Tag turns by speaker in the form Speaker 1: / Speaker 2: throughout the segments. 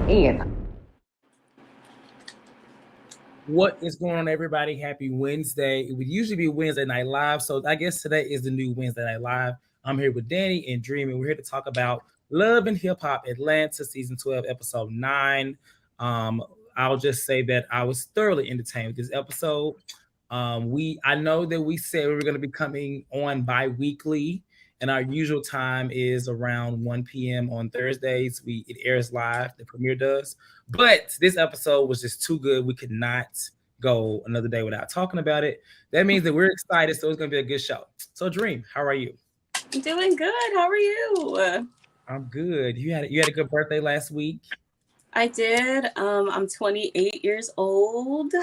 Speaker 1: in.
Speaker 2: What is going on, everybody? Happy Wednesday. It would usually be Wednesday Night Live, so I guess today is the new Wednesday Night Live. I'm here with Danny and Dream, and we're here to talk about Love and Hip Hop Atlanta, Season 12, Episode 9. I'll just say that I was thoroughly entertained with this episode. I know that we said we were going to be coming on bi-weekly, and our usual time is around 1 p.m. on Thursdays. It airs live, the premiere does. But this episode was just too good. We could not go another day without talking about it. That means that we're excited, so it's going to be a good show. So, Dream, how are you?
Speaker 3: Doing good. How are you?
Speaker 2: I'm good. You had a good birthday last week?
Speaker 3: I did. I'm 28 years old.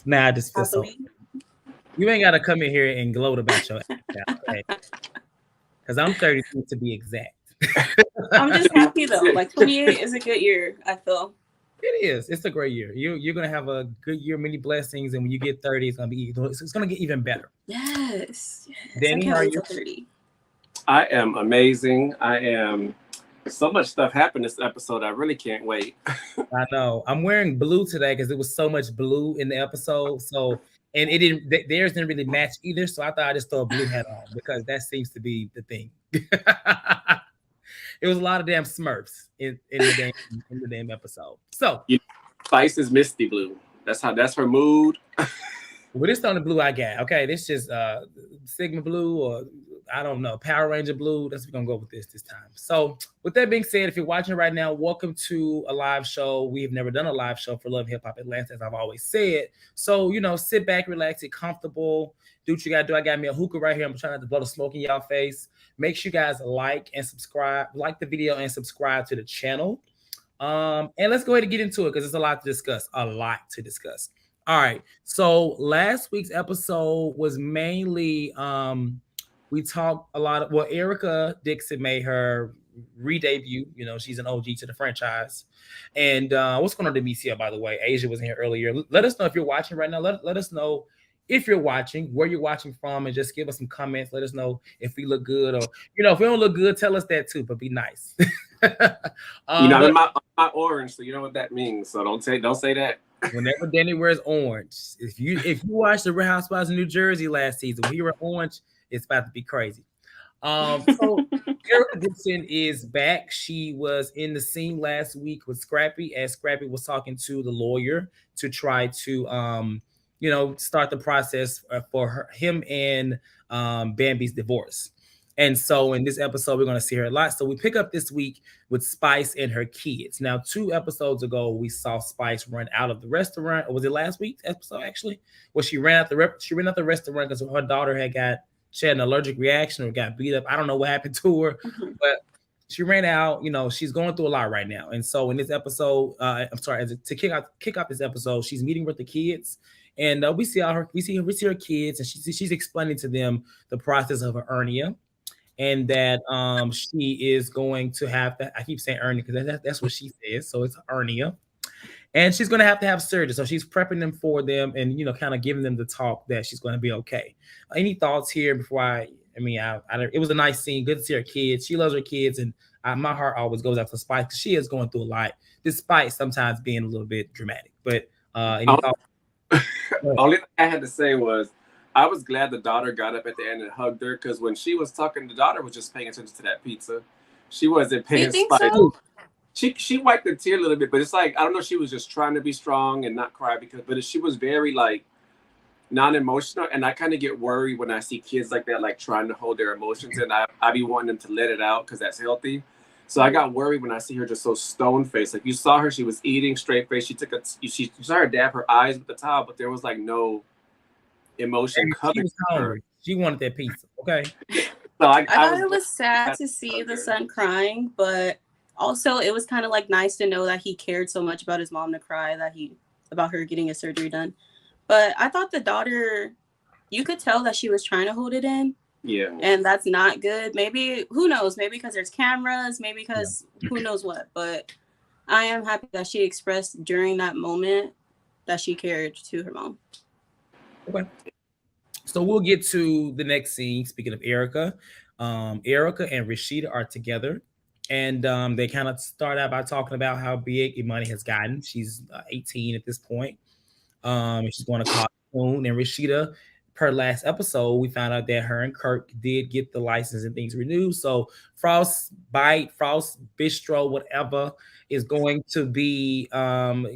Speaker 2: Nah, I just feel so. You ain't got to come in here and gloat about your okay? Because I'm 32 to be exact.
Speaker 3: I'm just happy though. Like 28 is a good year, I feel.
Speaker 2: It is. It's a great year. You're gonna have a good year, many blessings, and when you get 30, it's gonna get even better.
Speaker 3: Yes.
Speaker 2: Danny, how are you?
Speaker 3: 30.
Speaker 4: I am amazing. So much stuff happened this episode. I really can't wait.
Speaker 2: I know. I'm wearing blue today because there was so much blue in the episode. So, and theirs didn't really match either. So I thought I'd just throw a blue hat on because that seems to be the thing. It was a lot of damn Smurfs in the damn episode. So
Speaker 4: Spice is Misty Blue. That's her mood.
Speaker 2: Well, this on the blue I got. Okay, this just Sigma Blue or I don't know, Power Ranger Blue. That's what we're gonna go with this time. So with that being said, if you're watching right now, welcome to a live show. We have never done a live show for Love Hip Hop Atlanta, as I've always said. So, sit back, relax, get comfortable, do what you gotta do. I got me a hookah right here. I'm trying not to blow the smoke in y'all face. Make sure you guys like and subscribe, like the video and subscribe to the channel. And let's go ahead and get into it because there's a lot to discuss. All right. So last week's episode was mainly we talked a lot of Erica Dixon made her re-debut. She's an OG to the franchise. And what's going on to DMCL, by the way? Asia was in here earlier. Let us know if you're watching right now. Let us know if you're watching, where you're watching from, and just give us some comments. Let us know if we look good, or if we don't look good, tell us that too. But be nice.
Speaker 4: I'm my orange, so you know what that means. So don't say that.
Speaker 2: Whenever Danny wears orange, if you watched the Real Housewives of New Jersey last season, when he wore orange, it's about to be crazy. So Erica Dixon is back. She was in the scene last week with Scrappy, as Scrappy was talking to the lawyer to try to start the process for him and Bambi's divorce. And so in this episode, we're going to see her a lot. So we pick up this week with Spice and her kids. Now, 2 episodes ago, we saw Spice run out of the restaurant. Or was it last week's episode, actually? Well, she ran out the restaurant because her daughter she had an allergic reaction or got beat up. I don't know what happened to her, but she ran out. She's going through a lot right now. And so in this episode, to kick off this episode, she's meeting with the kids. And we see her kids, and she's explaining to them the process of her hernia. And that she is going to have to, I keep saying hernia because that's what she says. So it's hernia. And she's going to have surgery. So she's prepping them for them and, kind of giving them the talk that she's going to be okay. Any thoughts here before it was a nice scene. Good to see her kids. She loves her kids. And my heart always goes out to Spice because she is going through a lot, despite sometimes being a little bit dramatic. But any thoughts?
Speaker 4: Only thing I had to say was, I was glad the daughter got up at the end and hugged her because when she was talking, the daughter was just paying attention to that pizza. She wasn't paying Spice. So? She wiped the tear a little bit, but it's like, I don't know, she was just trying to be strong and not cry but she was very like non-emotional. And I kind of get worried when I see kids like that, like trying to hold their emotions, and I be wanting them to let it out because that's healthy. So I got worried when I see her just so stone-faced. Like you saw her, she was eating straight face. She saw her dab her eyes with the towel, but there was like no emotion coming.
Speaker 2: She wanted that pizza. Okay.
Speaker 3: So I thought it was sad to see the son crying, but also it was kind of like nice to know that he cared so much about his mom to cry about her getting a surgery done. But I thought the daughter, you could tell that she was trying to hold it in.
Speaker 4: Yeah.
Speaker 3: And that's not good. Maybe, who knows? Maybe because there's cameras, maybe because who knows what. But I am happy that she expressed during that moment that she cared to her mom.
Speaker 2: Okay. So we'll get to the next scene. Speaking of Erica, Erica and Rasheeda are together. And they kind of start out by talking about how big Imani has gotten. She's 18 at this point. She's going to college soon. And Rasheeda, per last episode, we found out that her and Kirk did get the license and things renewed. So Frostbite, Frost Bistro, whatever, is going to be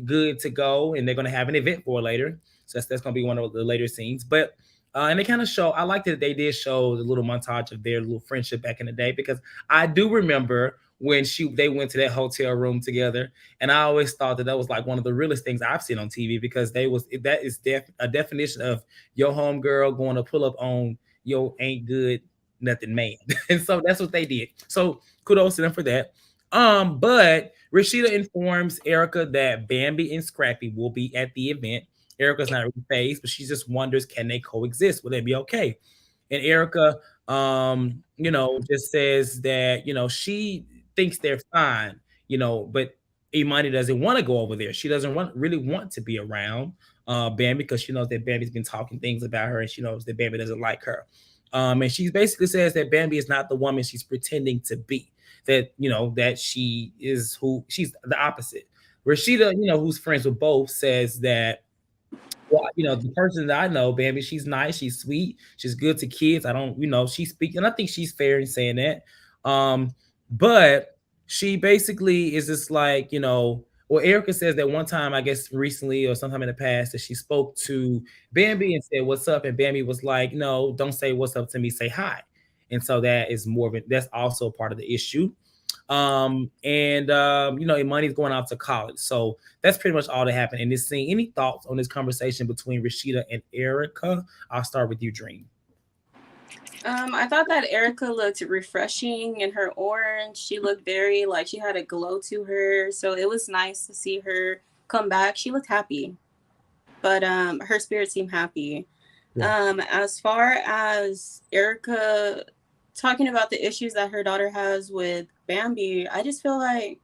Speaker 2: good to go, and they're going to have an event for later. So that's going to be one of the later scenes. But and they kind of show. I liked that they did show the little montage of their little friendship back in the day, because I do remember when they went to that hotel room together, and I always thought that that was like one of the realest things I've seen on TV, because that is a definition of your homegirl going to pull up on your ain't good nothing man. And so that's what they did. So kudos to them for that. But Rasheeda informs Erica that Bambi and Scrappy will be at the event. Erica's not really phased, but she just wonders, can they coexist? Will they be okay? And Erica, just says that, she thinks they're fine, but Imani doesn't want to go over there. She doesn't really want to be around Bambi, because she knows that Bambi's been talking things about her, and she knows that Bambi doesn't like her. And she basically says that Bambi is not the woman she's pretending to be. That that she is who she's the opposite. Rasheeda, who's friends with both, says that, well, the person that I know, Bambi, she's nice, she's sweet, she's good to kids. I don't, she speaks, and I think she's fair in saying that. But she basically is just like, well, Erica says that one time, I guess recently or sometime in the past, that she spoke to Bambi and said, "What's up?" And Bambi was like, "No, don't say what's up to me, say hi." And so that is more of it. That's also part of the issue. Imani's going out to college. So that's pretty much all that happened in this scene. Any thoughts on this conversation between Rasheeda and Erica? I'll start with you, Dream.
Speaker 3: I thought that Erica looked refreshing in her orange. She looked very she had a glow to her. So it was nice to see her come back. She looked happy, but her spirit seemed happy. Yeah. As far as Erica talking about the issues that her daughter has with Bambi, I just feel like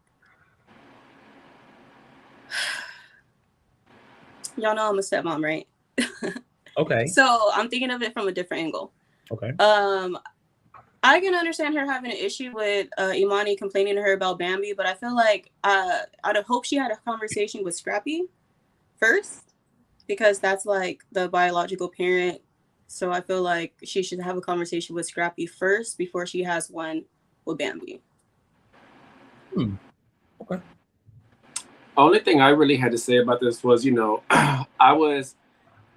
Speaker 3: y'all know I'm a stepmom, right?
Speaker 2: Okay.
Speaker 3: So I'm thinking of it from a different angle.
Speaker 2: Okay.
Speaker 3: I can understand her having an issue with Imani complaining to her about Bambi, but I feel like I'd hope she had a conversation with Scrappy first, because that's like the biological parent. So I feel like she should have a conversation with Scrappy first before she has one with Bambi.
Speaker 2: Okay.
Speaker 4: Only thing I really had to say about this was,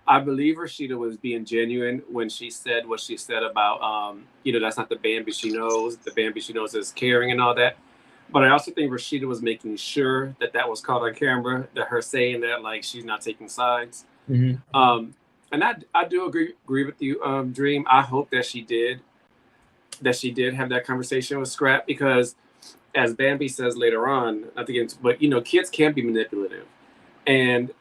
Speaker 4: I believe Rasheeda was being genuine when she said what she said about, that's not the Bambi she knows. The Bambi she knows is caring and all that. But I also think Rasheeda was making sure that was caught on camera, that her saying that, like, she's not taking sides.
Speaker 2: Mm-hmm.
Speaker 4: And I do agree with you, Dream. I hope that she did have that conversation with Scrap, because as Bambi says later on, kids can be manipulative. And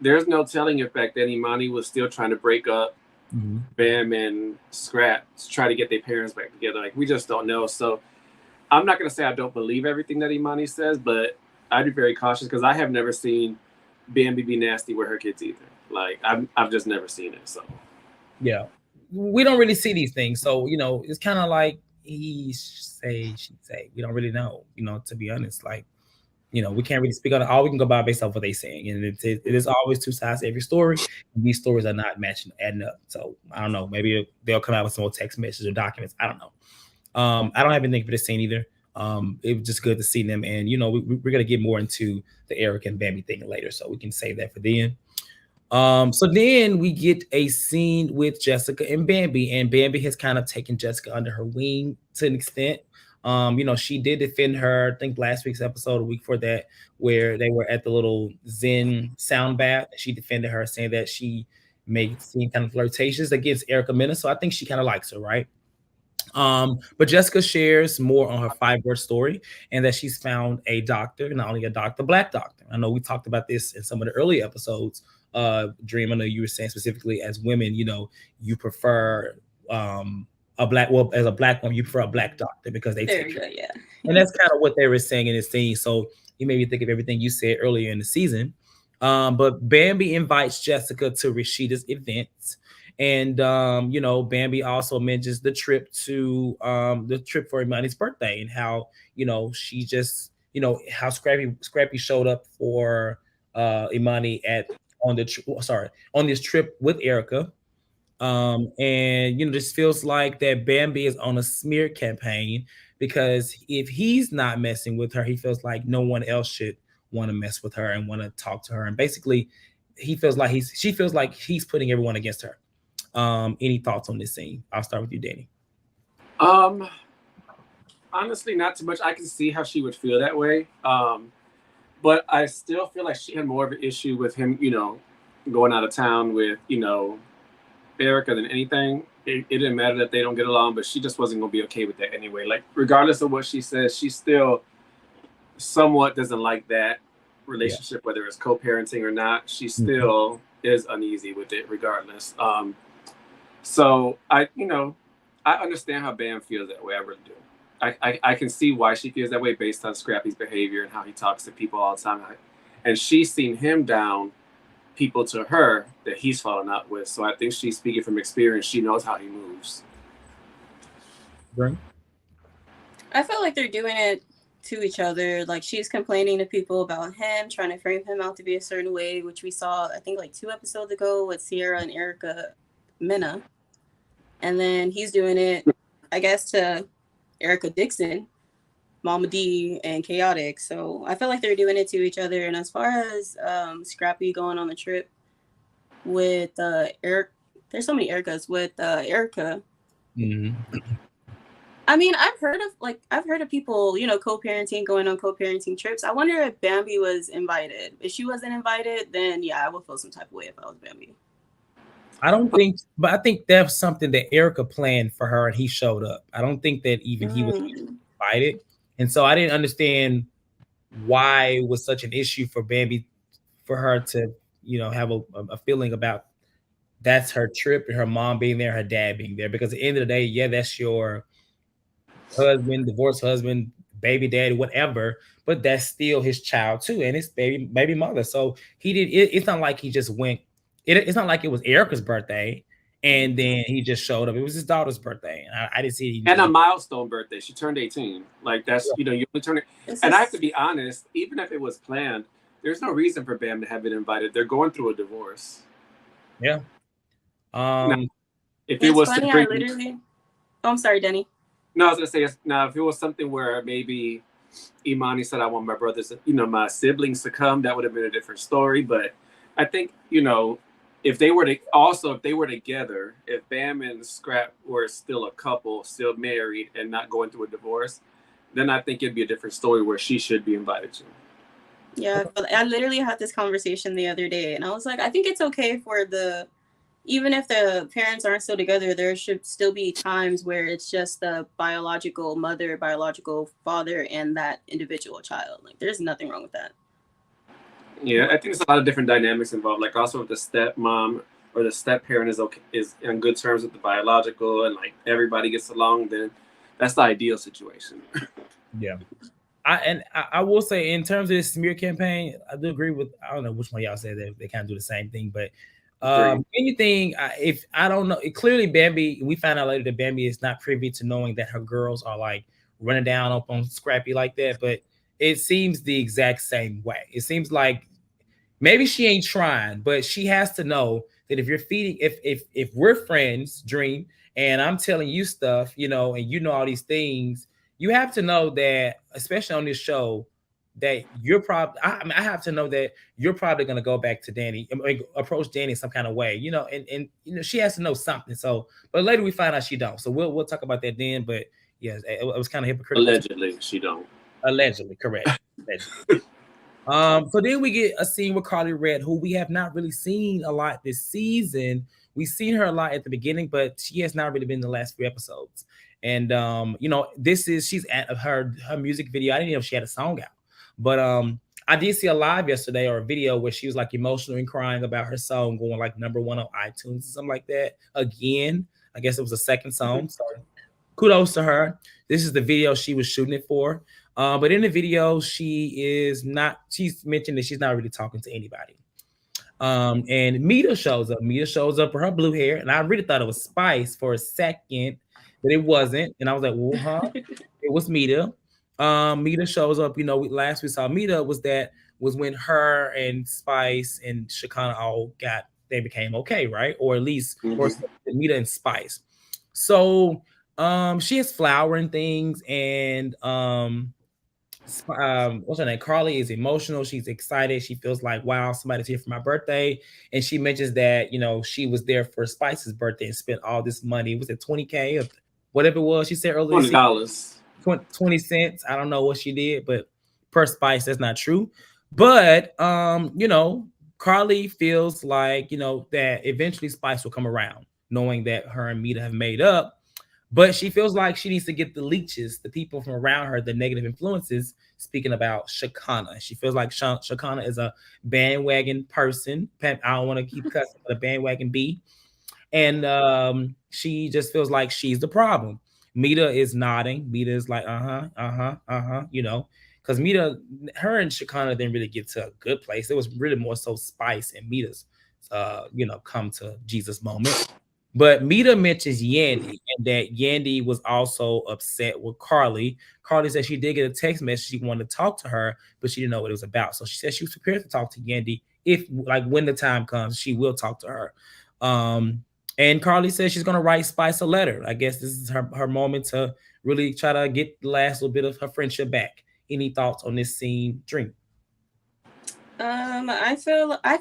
Speaker 4: there's no telling if back then Imani was still trying to break up Bam and Scrap to try to get their parents back together. Like, we just don't know. So I'm not going to say I don't believe everything that Imani says, but I'd be very cautious, because I have never seen Bambi be nasty with her kids either. Like, I've just never seen it. So
Speaker 2: yeah, we don't really see these things. So, it's kind of like he say, she say. We don't really know, to be honest. Like, we can't really speak on it. All we can go by based off what they're saying. And it is always two sides to every story. And these stories are not matching, adding up. So I don't know. Maybe they'll come out with some more text messages or documents. I don't know. I don't have anything for this scene either. It was just good to see them. And, we're going to get more into the Erica and Bambi thing later. So we can save that for then. So then we get a scene with Jessica and Bambi, and Bambi has kind of taken Jessica under her wing to an extent. She did defend her, I think last week's episode, a week before that, where they were at the little Zen sound bath. She defended her, saying that she may seem kind of flirtatious against Erica Mena. So I think she kind of likes her, right? But Jessica shares more on her 5-word story, and that she's found a doctor, not only a doctor, black doctor. I know we talked about this in some of the early episodes. Dream, I know you were saying specifically as women, you prefer as a black woman, you prefer a black doctor because they take care.
Speaker 3: Yeah.
Speaker 2: And that's kind of what they were saying in this scene. So you made me think of everything you said earlier in the season. But Bambi invites Jessica to Rasheeda's events, And Bambi also mentions the trip for Imani's birthday, and how she just how Scrappy showed up for Imani on this trip with Erica. And this feels like that Bambi is on a smear campaign, because if he's not messing with her, he feels like no one else should want to mess with her and want to talk to her. And basically, she feels like he's putting everyone against her. Any thoughts on this scene? I'll start with you, Danny.
Speaker 4: Honestly, not too much. I can see how she would feel that way. But I still feel like she had more of an issue with him, going out of town with, Erica than anything. It didn't matter that they don't get along, but she just wasn't going to be okay with that anyway. Like, regardless of what she says, she still somewhat doesn't like that relationship, whether it's co-parenting or not. She still is uneasy with it regardless. So I understand how Bam feels that way. I really do. I can see why she feels that way based on Scrappy's behavior and how he talks to people all the time. And she's seen him down people to her that he's fallen out with. So I think she's speaking from experience. She knows how he moves.
Speaker 2: Right.
Speaker 3: I feel like they're doing it to each other. Like, she's complaining to people about him, trying to frame him out to be a certain way, which we saw, I think, like 2 episodes ago with Sierra and Erica Mena. And then he's doing it, I guess, to Erica Dixon, Mama D, and Chaotic. So I feel like they're doing it to each other. And as far as Scrappy going on the trip with Eric, there's so many Ericas with Erica.
Speaker 2: Mm-hmm.
Speaker 3: I mean, I've heard of people, co-parenting, going on co-parenting trips. I wonder if Bambi was invited. If she wasn't invited, then yeah, I would feel some type of way if I was Bambi.
Speaker 2: I don't think, but I think that's something that Erica planned for her, and he showed up. I don't think that even he was invited, and so I didn't understand why it was such an issue for Bambi, for her to have a feeling about that's her trip and her mom being there, her dad being there. Because at the end of the day, yeah, that's your husband, divorced husband, baby daddy, whatever, but that's still his child too, and his baby mother. So he did. It's not like he just went. It's not like it was Erica's birthday and then he just showed up. It was his daughter's birthday. And I didn't see it.
Speaker 4: And a milestone birthday. She turned 18. Like, that's, you only turn it. And I have to be honest, even if it was planned, there's no reason for Bam to have been invited. They're going through a divorce.
Speaker 2: Yeah.
Speaker 4: Now, if it was
Speaker 3: funny, I'm sorry, Denny.
Speaker 4: No, I was going to say, now, if it was something where maybe Imani said, I want my brothers, my siblings to come, that would have been a different story. But I think, if they were together, if Bam and Scrap were still a couple, still married and not going through a divorce, then I think it'd be a different story where she should be invited to.
Speaker 3: Yeah, but I literally had this conversation the other day, and I was like, I think it's okay for even if the parents aren't still together, there should still be times where it's just the biological mother, biological father, and that individual child. Like, there's nothing wrong with that.
Speaker 4: Yeah, I think there's a lot of different dynamics involved. Like, also if the stepmom or the step parent is in good terms with the biological, and like everybody gets along, then that's the ideal situation.
Speaker 2: Yeah. I will say, in terms of this smear campaign, I do agree with, I don't know which one y'all said that they kind of do the same thing, but anything, if I don't know, clearly Bambi, we found out later that Bambi is not privy to knowing that her girls are like running down up on Scrappy like that, but it seems the exact same way. It seems like maybe she ain't trying, but she has to know that if you're feeding, if we're friends, Dream, and I'm telling you stuff, and all these things, you have to know that, especially on this show, that you're probably, I have to know that you're probably going to go back to Danny, approach Danny some kind of way, and she has to know something. So, but later we find out she don't. So we'll talk about that then. But yes, it was kind of hypocritical.
Speaker 4: Allegedly, she don't.
Speaker 2: Allegedly, correct. Allegedly. So then we get a scene with Carly Red, who we have not really seen a lot this season. We've seen her a lot at the beginning, but she has not really been in the last 3 episodes. And she's at her music video. I didn't know if she had a song out, but I did see a live yesterday, or a video where she was like emotional and crying about her song going like #1 on iTunes or something like that. Again, I guess it was a second song. So kudos to her. This is the video she was shooting it for. But in the video, she's mentioned that she's not really talking to anybody. And Mita shows up. Mita shows up with her blue hair, and I really thought it was Spice for a second, but it wasn't. And I was like, "Well, huh?" It was Mita. Mita shows up. You know, last we saw Mita was when her and Spice and Shakana they became okay, right? Or at least or Mita and Spice. So she has flower and things, and what's her name? Carly is emotional. She's excited. She feels like, wow, somebody's here for my birthday. And she mentions that, you know, she was there for Spice's birthday and spent all this money. Was it 20K or whatever it was? She said earlier
Speaker 4: $20.
Speaker 2: 20 cents. I don't know what she did, but per Spice, that's not true. But you know, Carly feels like, you know, that eventually Spice will come around, knowing that her and Mita have made up. But she feels like she needs to get the leeches, the people from around her, the negative influences, speaking about Shakana. She feels like Shakana is a bandwagon person. I don't want to keep cussing, but a bandwagon B. And she just feels like she's the problem. Mita is nodding. Mita is like, you know, because her and Shakana didn't really get to a good place. It was really more so Spice and Mita's, you know, come to Jesus moment. But Mita mentions Yandy and that Yandy was also upset with Carly. Carly said she did get a text message. She wanted to talk to her, but she didn't know what it was about. So she said she was prepared to talk to Yandy if, like, when the time comes, she will talk to her. And Carly says she's going to write Spice a letter. I guess this is her moment to really try to get the last little bit of her friendship back. Any thoughts on this scene, Dream?
Speaker 3: I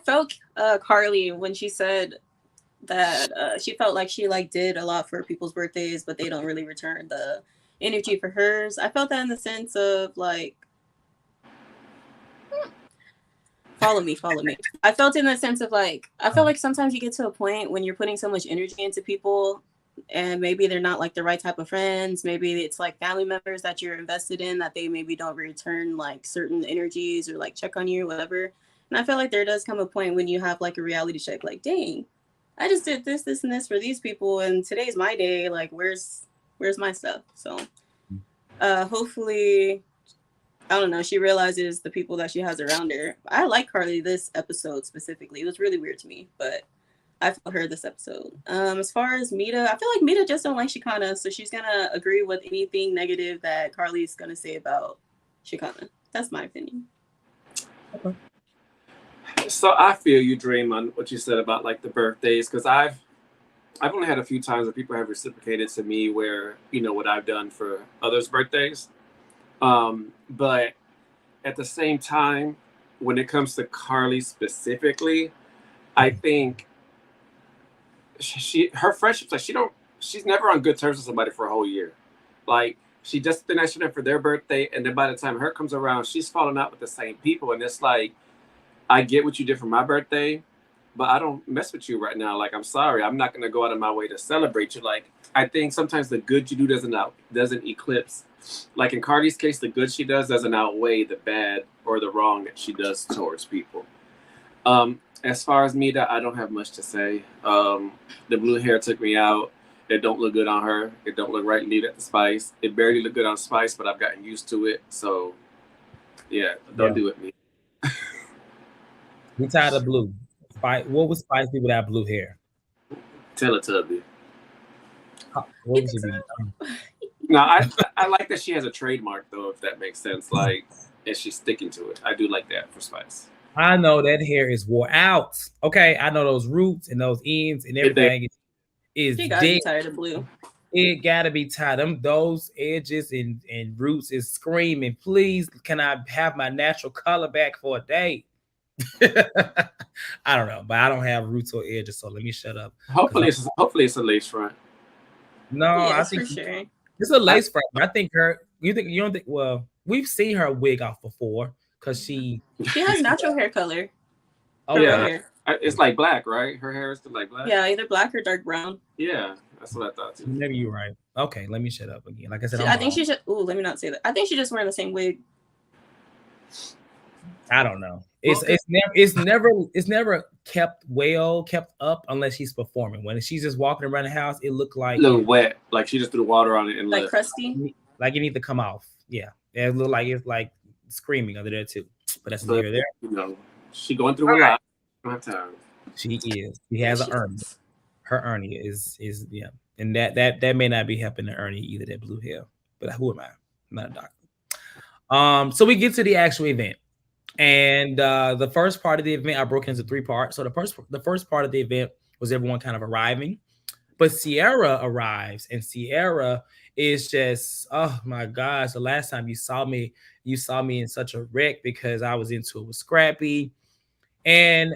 Speaker 3: felt Carly when she said that she felt like she did a lot for people's birthdays, but they don't really return the energy for hers. I felt that in the sense of like, follow me. I felt in the sense of like, I feel like sometimes you get to a point when you're putting so much energy into people and maybe they're not like the right type of friends. Maybe it's like family members that you're invested in that they maybe don't return like certain energies or like check on you, whatever. And I feel like there does come a point when you have like a reality check, like, dang, I just did this, and this for these people, and today's my day. Like, where's my stuff? So, hopefully, I don't know. She realizes the people that she has around her. I like Carly this episode specifically. It was really weird to me, but I felt her this episode. As far as Mita, I feel like Mita just don't like Shakana, so she's gonna agree with anything negative that Carly's gonna say about Shakana. That's my opinion.
Speaker 4: Okay. So I feel you, Dream, on what you said about like the birthdays, because I've only had a few times where people have reciprocated to me where, you know, what I've done for others' birthdays. But at the same time, when it comes to Carly specifically, I think her friendships, like she's never on good terms with somebody for a whole year. Like, she just did that shit for their birthday, and then by the time her comes around, she's falling out with the same people, and it's like, I get what you did for my birthday, but I don't mess with you right now. Like, I'm sorry. I'm not going to go out of my way to celebrate you. Like, I think sometimes the good you do doesn't eclipse. Like in Cardi's case, the good she does doesn't outweigh the bad or the wrong that she does towards people. As far as Mita, I don't have much to say. The blue hair took me out. It don't look good on her. It don't look right neat at the Spice. It barely looked good on Spice, but I've gotten used to it. So, yeah, don't do it, me.
Speaker 2: We tired of blue. What would Spice be without blue hair?
Speaker 4: Teletubby.
Speaker 2: What would she be?
Speaker 4: No, I like that she has a trademark though, if that makes sense. Like, and she's sticking to it. I do like that for Spice.
Speaker 2: I know that hair is wore out. Okay, I know those roots and those ends and everything is
Speaker 3: she gotta be tired of blue.
Speaker 2: It gotta be tired. Those edges and roots is screaming. Please, can I have my natural color back for a day? I don't know, but I don't have roots or edges, so let me shut up.
Speaker 4: Hopefully it's a lace front.
Speaker 2: No,
Speaker 3: yes,
Speaker 2: I think
Speaker 3: for sure.
Speaker 2: It's a lace front. I think you don't think, well, we've seen her wig off before because she
Speaker 3: has natural hair color.
Speaker 4: Oh yeah, it's like black, right? Her hair is still like black.
Speaker 3: Yeah, either black or dark brown.
Speaker 4: Yeah, that's what I thought too.
Speaker 2: Maybe you're right. Okay, let me shut up again. Like I said,
Speaker 3: I think she should. Ooh, let me not say that. I think she's just wearing the same wig.
Speaker 2: I don't know. It's never kept up unless she's performing. When she's just walking around the house, it looked like
Speaker 4: a little wet, like she just threw water on it and
Speaker 3: like crusty.
Speaker 2: Like it needs to come off. Yeah, it looked like it's like screaming under there too. But that's neither there.
Speaker 4: You know, she going through a lot. My time.
Speaker 2: She is. She has an Ernie. Her Ernie is yeah, and that may not be helping the Ernie either. That blue hair, but who am I? I'm not a doctor. So we get to the actual event, and the first part of the event I broke into 3 parts. So the first part of the event was everyone kind of arriving, but Sierra arrives, and Sierra is just, oh my gosh, the last time you saw me in such a wreck because I was into it with Scrappy. And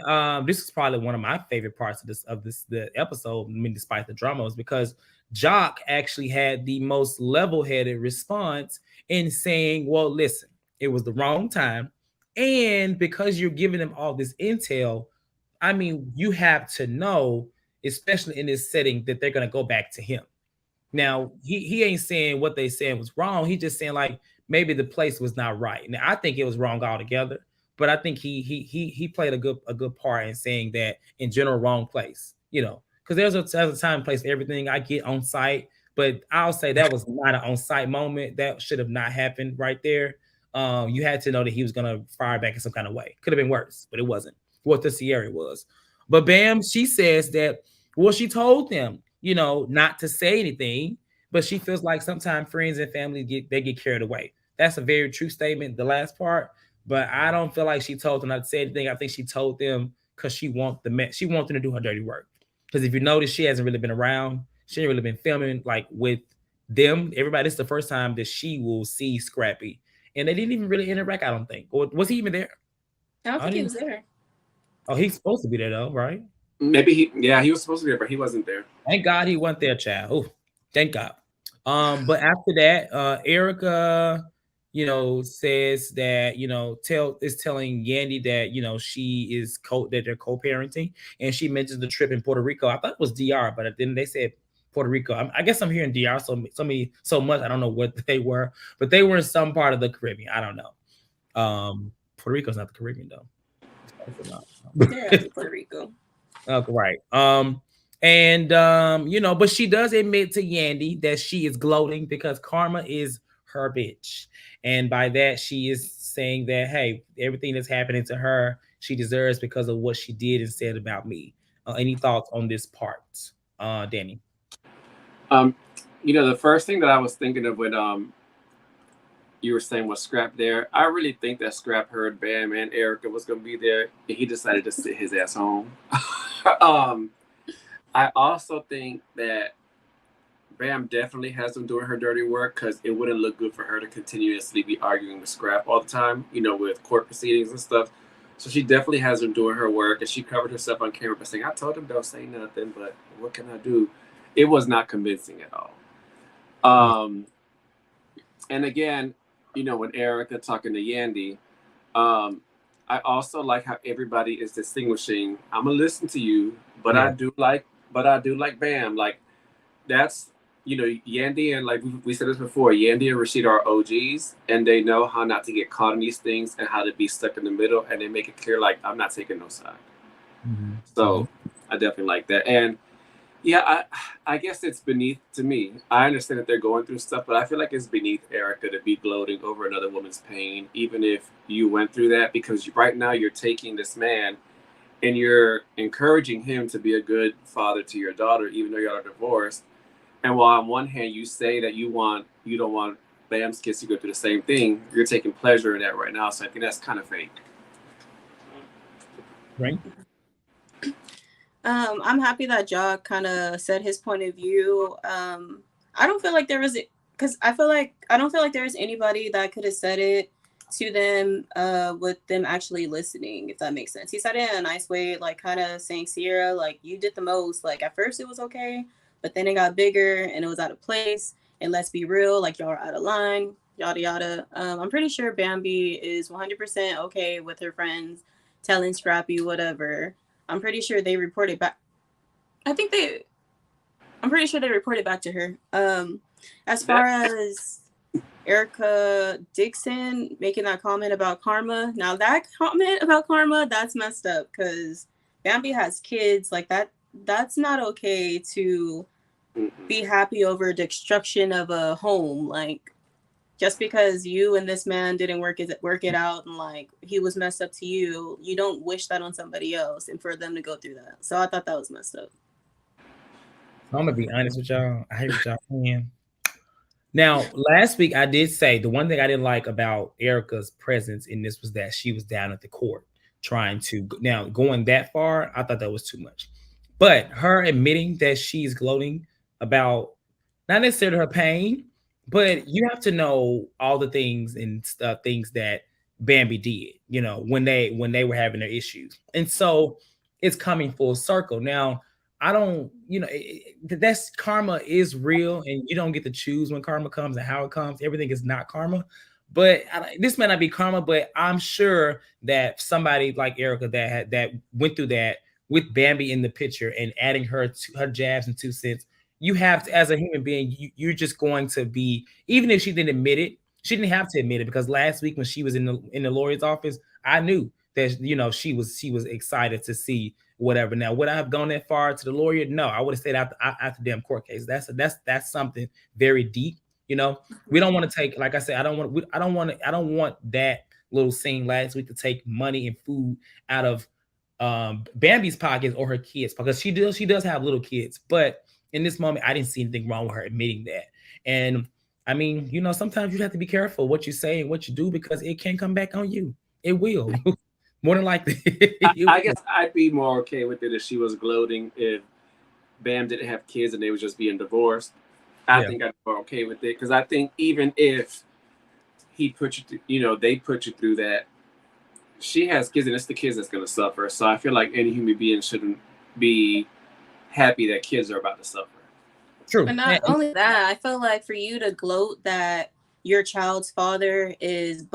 Speaker 2: this is probably one of my favorite parts of the episode. I mean, despite the drama, was because Jock actually had the most level-headed response in saying, "Well, listen, it was the wrong time, and because you're giving them all this intel, I mean, you have to know, especially in this setting, that they're gonna go back to him." Now, he ain't saying what they said was wrong. He just saying like maybe the place was not right. Now, I think it was wrong altogether, but I think he played a good part in saying that in general wrong place. You know, because there's a time and place for everything. I get on site, but I'll say that was not an on site moment. That should have not happened right there. You had to know that he was gonna fire back in some kind of way. Could have been worse, but it wasn't what the Sierra was. But Bam, she says that, well, she told them, you know, not to say anything, but she feels like sometimes friends and family get carried away. That's a very true statement, the last part. But I don't feel like she told them not to say anything. I think she told them because she wants them to do her dirty work. Because if you notice, she hasn't really been around. She ain't really been filming like with them. Everybody, it's the first time that she will see Scrappy, and they didn't even really interact. I don't think. Or was he even there?
Speaker 3: I don't think he was there.
Speaker 2: Oh, he's supposed to be there though, right?
Speaker 4: Maybe he was supposed to be there, but he wasn't there.
Speaker 2: Thank God he wasn't there, child. Oh, thank God. But after that, Erica, you know, says that, you know, is telling Yandy that, you know, she is that they're co-parenting, and she mentions the trip in Puerto Rico. I thought it was DR, but then they said Puerto Rico. I guess I'm hearing DR so much. I don't know what they were, but they were in some part of the Caribbean. I don't know. Puerto Rico's not the Caribbean though.
Speaker 3: Yeah, Puerto Rico.
Speaker 2: Okay, right. And you know, but she does admit to Yandy that she is gloating because Karma is her bitch. And by that, she is saying that, hey, everything that's happening to her, she deserves because of what she did and said about me. Any thoughts on this part, Danny?
Speaker 4: You know, the first thing that I was thinking of when you were saying was Scrap there, I really think that Scrap heard Bam and Erica was going to be there, and he decided to sit his ass home. I also think that Bam definitely has them doing her dirty work because it wouldn't look good for her to continuously be arguing with Scrap all the time, you know, with court proceedings and stuff. So she definitely has them doing her work, and she covered herself on camera by saying, I told him don't say nothing, but what can I do? It was not convincing at all. And again, you know, when Erica talking to Yandy, I also like how everybody is distinguishing. I'm gonna listen to you, but I do like Bam. Like that's, you know, Yandy, and like we said this before, Yandy and Rasheeda are OGs, and they know how not to get caught in these things and how to be stuck in the middle, and they make it clear like I'm not taking no side. So I definitely like that. And yeah, I guess it's beneath, to me, I understand that they're going through stuff, but I feel like it's beneath Erica to be gloating over another woman's pain, even if you went through that, because right now you're taking this man and you're encouraging him to be a good father to your daughter, even though y'all are divorced. And while on one hand you say that you don't want Bam's kids to go through the same thing, you're taking pleasure in that right now. So I think that's kind of fake.
Speaker 2: Right.
Speaker 3: I'm happy that Jock kind of said his point of view. I don't feel like there was, because I don't feel like there was anybody that could have said it to them with them actually listening, if that makes sense. He said it in a nice way, like kind of saying, Sierra, like you did the most. Like at first it was okay, but then it got bigger and it was out of place. And let's be real, like y'all are out of line, yada yada. I'm pretty sure Bambi is 100% okay with her friends telling Scrappy whatever. I'm pretty sure they reported back. I'm pretty sure they reported back to her. As far as Erica Dixon making that comment about Karma, now that comment about Karma, that's messed up because Bambi has kids. Like that's not okay to be happy over destruction of a home. Like just because you and this man didn't work it out, and like he was messed up to you, you don't wish that on somebody else and for them to go through that. So I thought that was messed up.
Speaker 2: I'm gonna be honest with y'all. I hate what y'all saying. Now, last week I did say the one thing I didn't like about Erica's presence in this was that she was down at the court trying to. Now, going that far, I thought that was too much. But her admitting that she's gloating about not necessarily her pain, but you have to know all the things and stuff, things that Bambi did, when they were having their issues. And so it's coming full circle. Now, I don't, that's karma is real, and you don't get to choose when karma comes and how it comes. Everything is not karma, but this may not be karma, but I'm sure that somebody like Erica that went through that with Bambi in the picture and adding her jabs and 2 cents. You have to, as a human being, you're just going to be, even if she didn't admit it, she didn't have to admit it, because last week when she was in the lawyer's office, I knew that she was excited to see whatever. Now, would I have gone that far to the lawyer? No, I would have stayed after damn court case. That's something very deep. We don't want to take, like I said, I don't want that little scene last week to take money and food out of Bambi's pockets or her kids, because she does have little kids. But in this moment, I didn't see anything wrong with her admitting that. And I mean, sometimes you have to be careful what you say and what you do, because it can come back on you. It will. More than likely.
Speaker 4: I guess I'd be more okay with it if she was gloating if Bam didn't have kids and they were just being divorced. I think I'd be okay with it, because I think even if he put you, they put you through that, she has kids and it's the kids that's going to suffer. So I feel like any human being shouldn't be happy that kids are about to suffer.
Speaker 2: True.
Speaker 3: And not only that, I feel like for you to gloat that your child's father is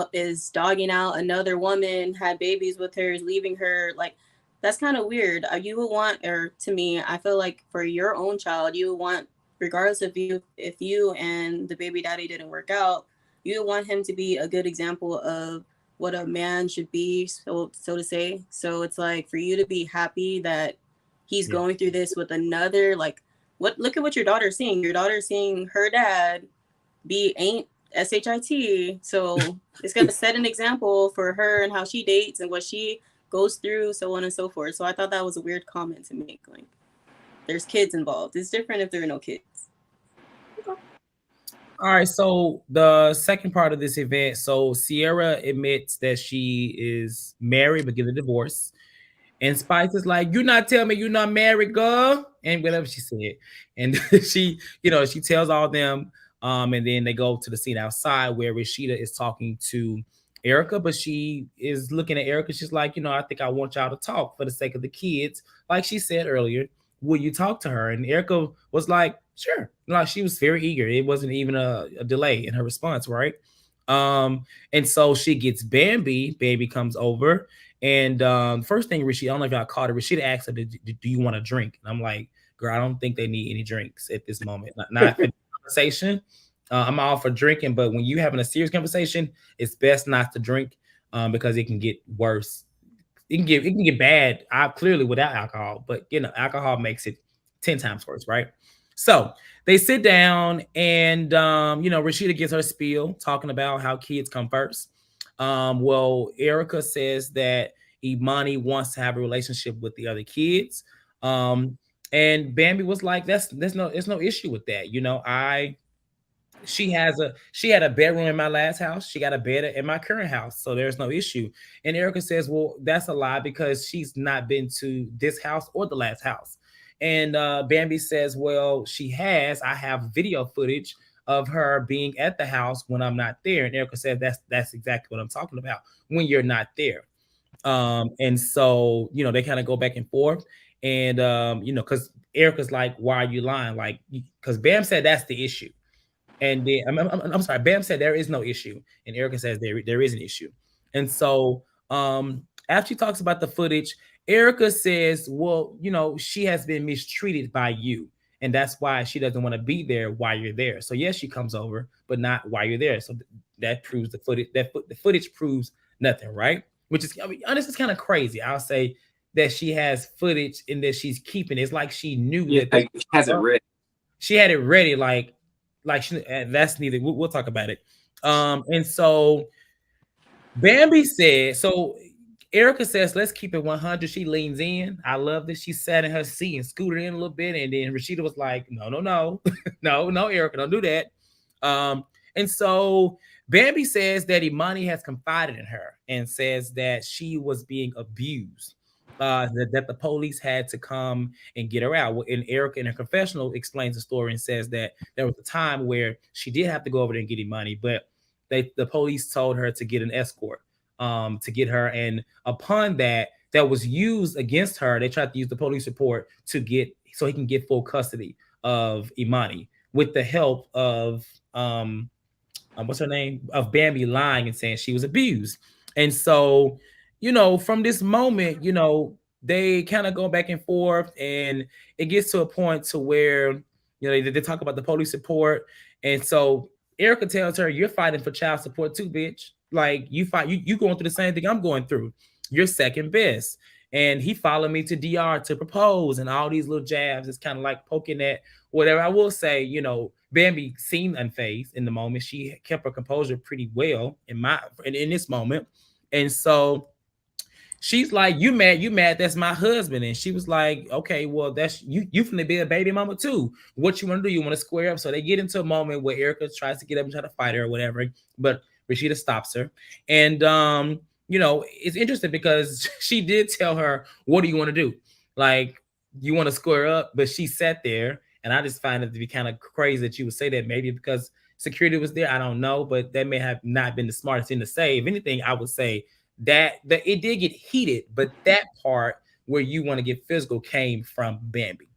Speaker 3: dogging out another woman, had babies with her, is leaving her, like, that's kind of weird. You would want, or to me, I feel like for your own child, you would want, regardless of if you and the baby daddy didn't work out, you would want him to be a good example of what a man should be, so to say. So it's like, for you to be happy that he's going through this with another, like, look at what your daughter's seeing. Your daughter's seeing her dad ain't SHIT. So it's going to set an example for her and how she dates and what she goes through, so on and so forth. So I thought that was a weird comment to make. Like, there's kids involved. It's different if there are no kids.
Speaker 2: All right. So the second part of this event, so Sierra admits that she is married but get a divorce. And Spice is like, "You not tell me you're not married, girl," and whatever she said. And she tells all of them. And then they go to the scene outside where Rasheeda is talking to Erica, but she is looking at Erica. She's like, "I think I want y'all to talk for the sake of the kids." Like she said earlier, will you talk to her? And Erica was like, "Sure." Like, she was very eager. It wasn't even a delay in her response, right? And so she gets Bambi. Bambi comes over. And first thing, Rasheeda, I don't know if y'all caught it, Rasheeda asked her, do you want a drink? And I'm like, girl, I don't think they need any drinks at this moment. Not for conversation. I'm all for drinking, but when you're having a serious conversation, it's best not to drink because it can get worse. It can get bad, clearly, without alcohol, but alcohol makes it 10 times worse, right? So they sit down and Rasheeda gives her spiel talking about how kids come first. Well, Erica says that Imani wants to have a relationship with the other kids. And Bambi was like, there's no issue with that. She had a bedroom in my last house. She got a bed in my current house. So there's no issue. And Erica says, well, that's a lie, because she's not been to this house or the last house. And Bambi says, well, she has. I have video footage of her being at the house when I'm not there. And Erica said, that's exactly what I'm talking about, when you're not there. And so, they kind of go back and forth. And, because Erica's like, why are you lying? Like, because Bam said that's the issue. And then, I'm sorry, Bam said there is no issue. And Erica says there is an issue. And so after she talks about the footage, Erica says, well, she has been mistreated by you. And that's why she doesn't want to be there while you're there. So yes, she comes over, but not while you're there. So that proves the footage. The footage proves nothing, right? Which is, honestly, it's kind of crazy. I'll say that she has footage and that she's keeping. It's like she knew that
Speaker 4: she has it ready.
Speaker 2: She had it ready, like that's neither. We'll talk about it. And so Bambi said, so Erica says, let's keep it 100. She leans in. I love this. She sat in her seat and scooted in a little bit. And then Rasheeda was like, no, no, Erica, don't do that. And so Bambi says that Imani has confided in her and says that she was being abused. That the police had to come and get her out. And Erica in her confessional explains the story and says that there was a time where she did have to go over there and get Imani, but the police told her to get an escort to get her. And upon that was used against her. They tried to use the police report to get so he can get full custody of Imani with the help of what's her name? Of Bambi lying and saying she was abused. And so, from this moment, they kind of go back and forth, and it gets to a point to where, they talk about the police report. And so Erica tells her, you're fighting for child support too, bitch. Like you going through the same thing I'm going through. You're second best. And he followed me to DR to propose, and all these little jabs is kind of like poking at whatever. I will say, Bambi seemed unfazed in the moment. She kept her composure pretty well in this moment. And so she's like, you mad, that's my husband. And she was like, okay, well, that's you finna be a baby mama too. What you want to do? You want to square up? So they get into a moment where Erica tries to get up and try to fight her or whatever, but Rasheeda stops her. And it's interesting because she did tell her, what do you want to do? Like, you want to square up? But she sat there, and I just find it to be kind of crazy that you would say that, maybe because security was there. I don't know, but that may have not been the smartest thing to say. If anything, I would say that it did get heated, but that part where you want to get physical came from Bambi.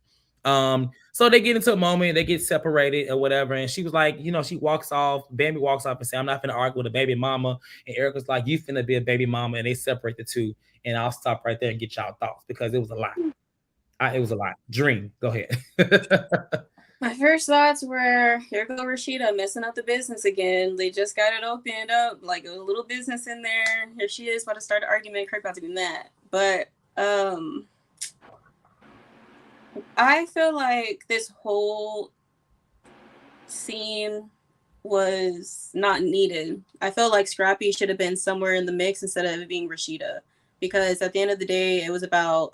Speaker 2: So they get into a moment, they get separated or whatever, and she was like, she walks off. Bambi walks off and say, I'm not finna argue with a baby mama. And Erica's like, you finna be a baby mama, and they separate the two. And I'll stop right there and get y'all thoughts because it was a lot. It was a lot. Dream, go ahead.
Speaker 3: My first thoughts were, here go Rasheeda messing up the business again. They just got it opened up, like a little business in there. Here she is about to start an argument. Kirk about to be mad. But I feel like this whole scene was not needed. I feel like Scrappy should have been somewhere in the mix instead of it being Rasheeda. Because at the end of the day, it was about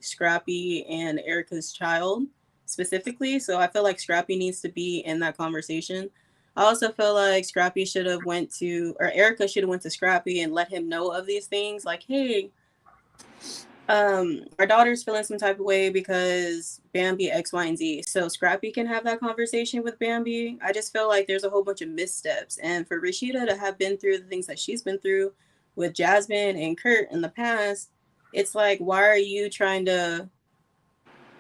Speaker 3: Scrappy and Erica's child specifically. So I feel like Scrappy needs to be in that conversation. I also feel like Scrappy should have Erica should have went to Scrappy and let him know of these things. Like, hey, our daughter's feeling some type of way because Bambi X, Y, and Z. So Scrappy can have that conversation with Bambi. I just feel like there's a whole bunch of missteps. And for Rasheeda to have been through the things that she's been through with Jasmine and Kurt in the past, it's like, why are you trying to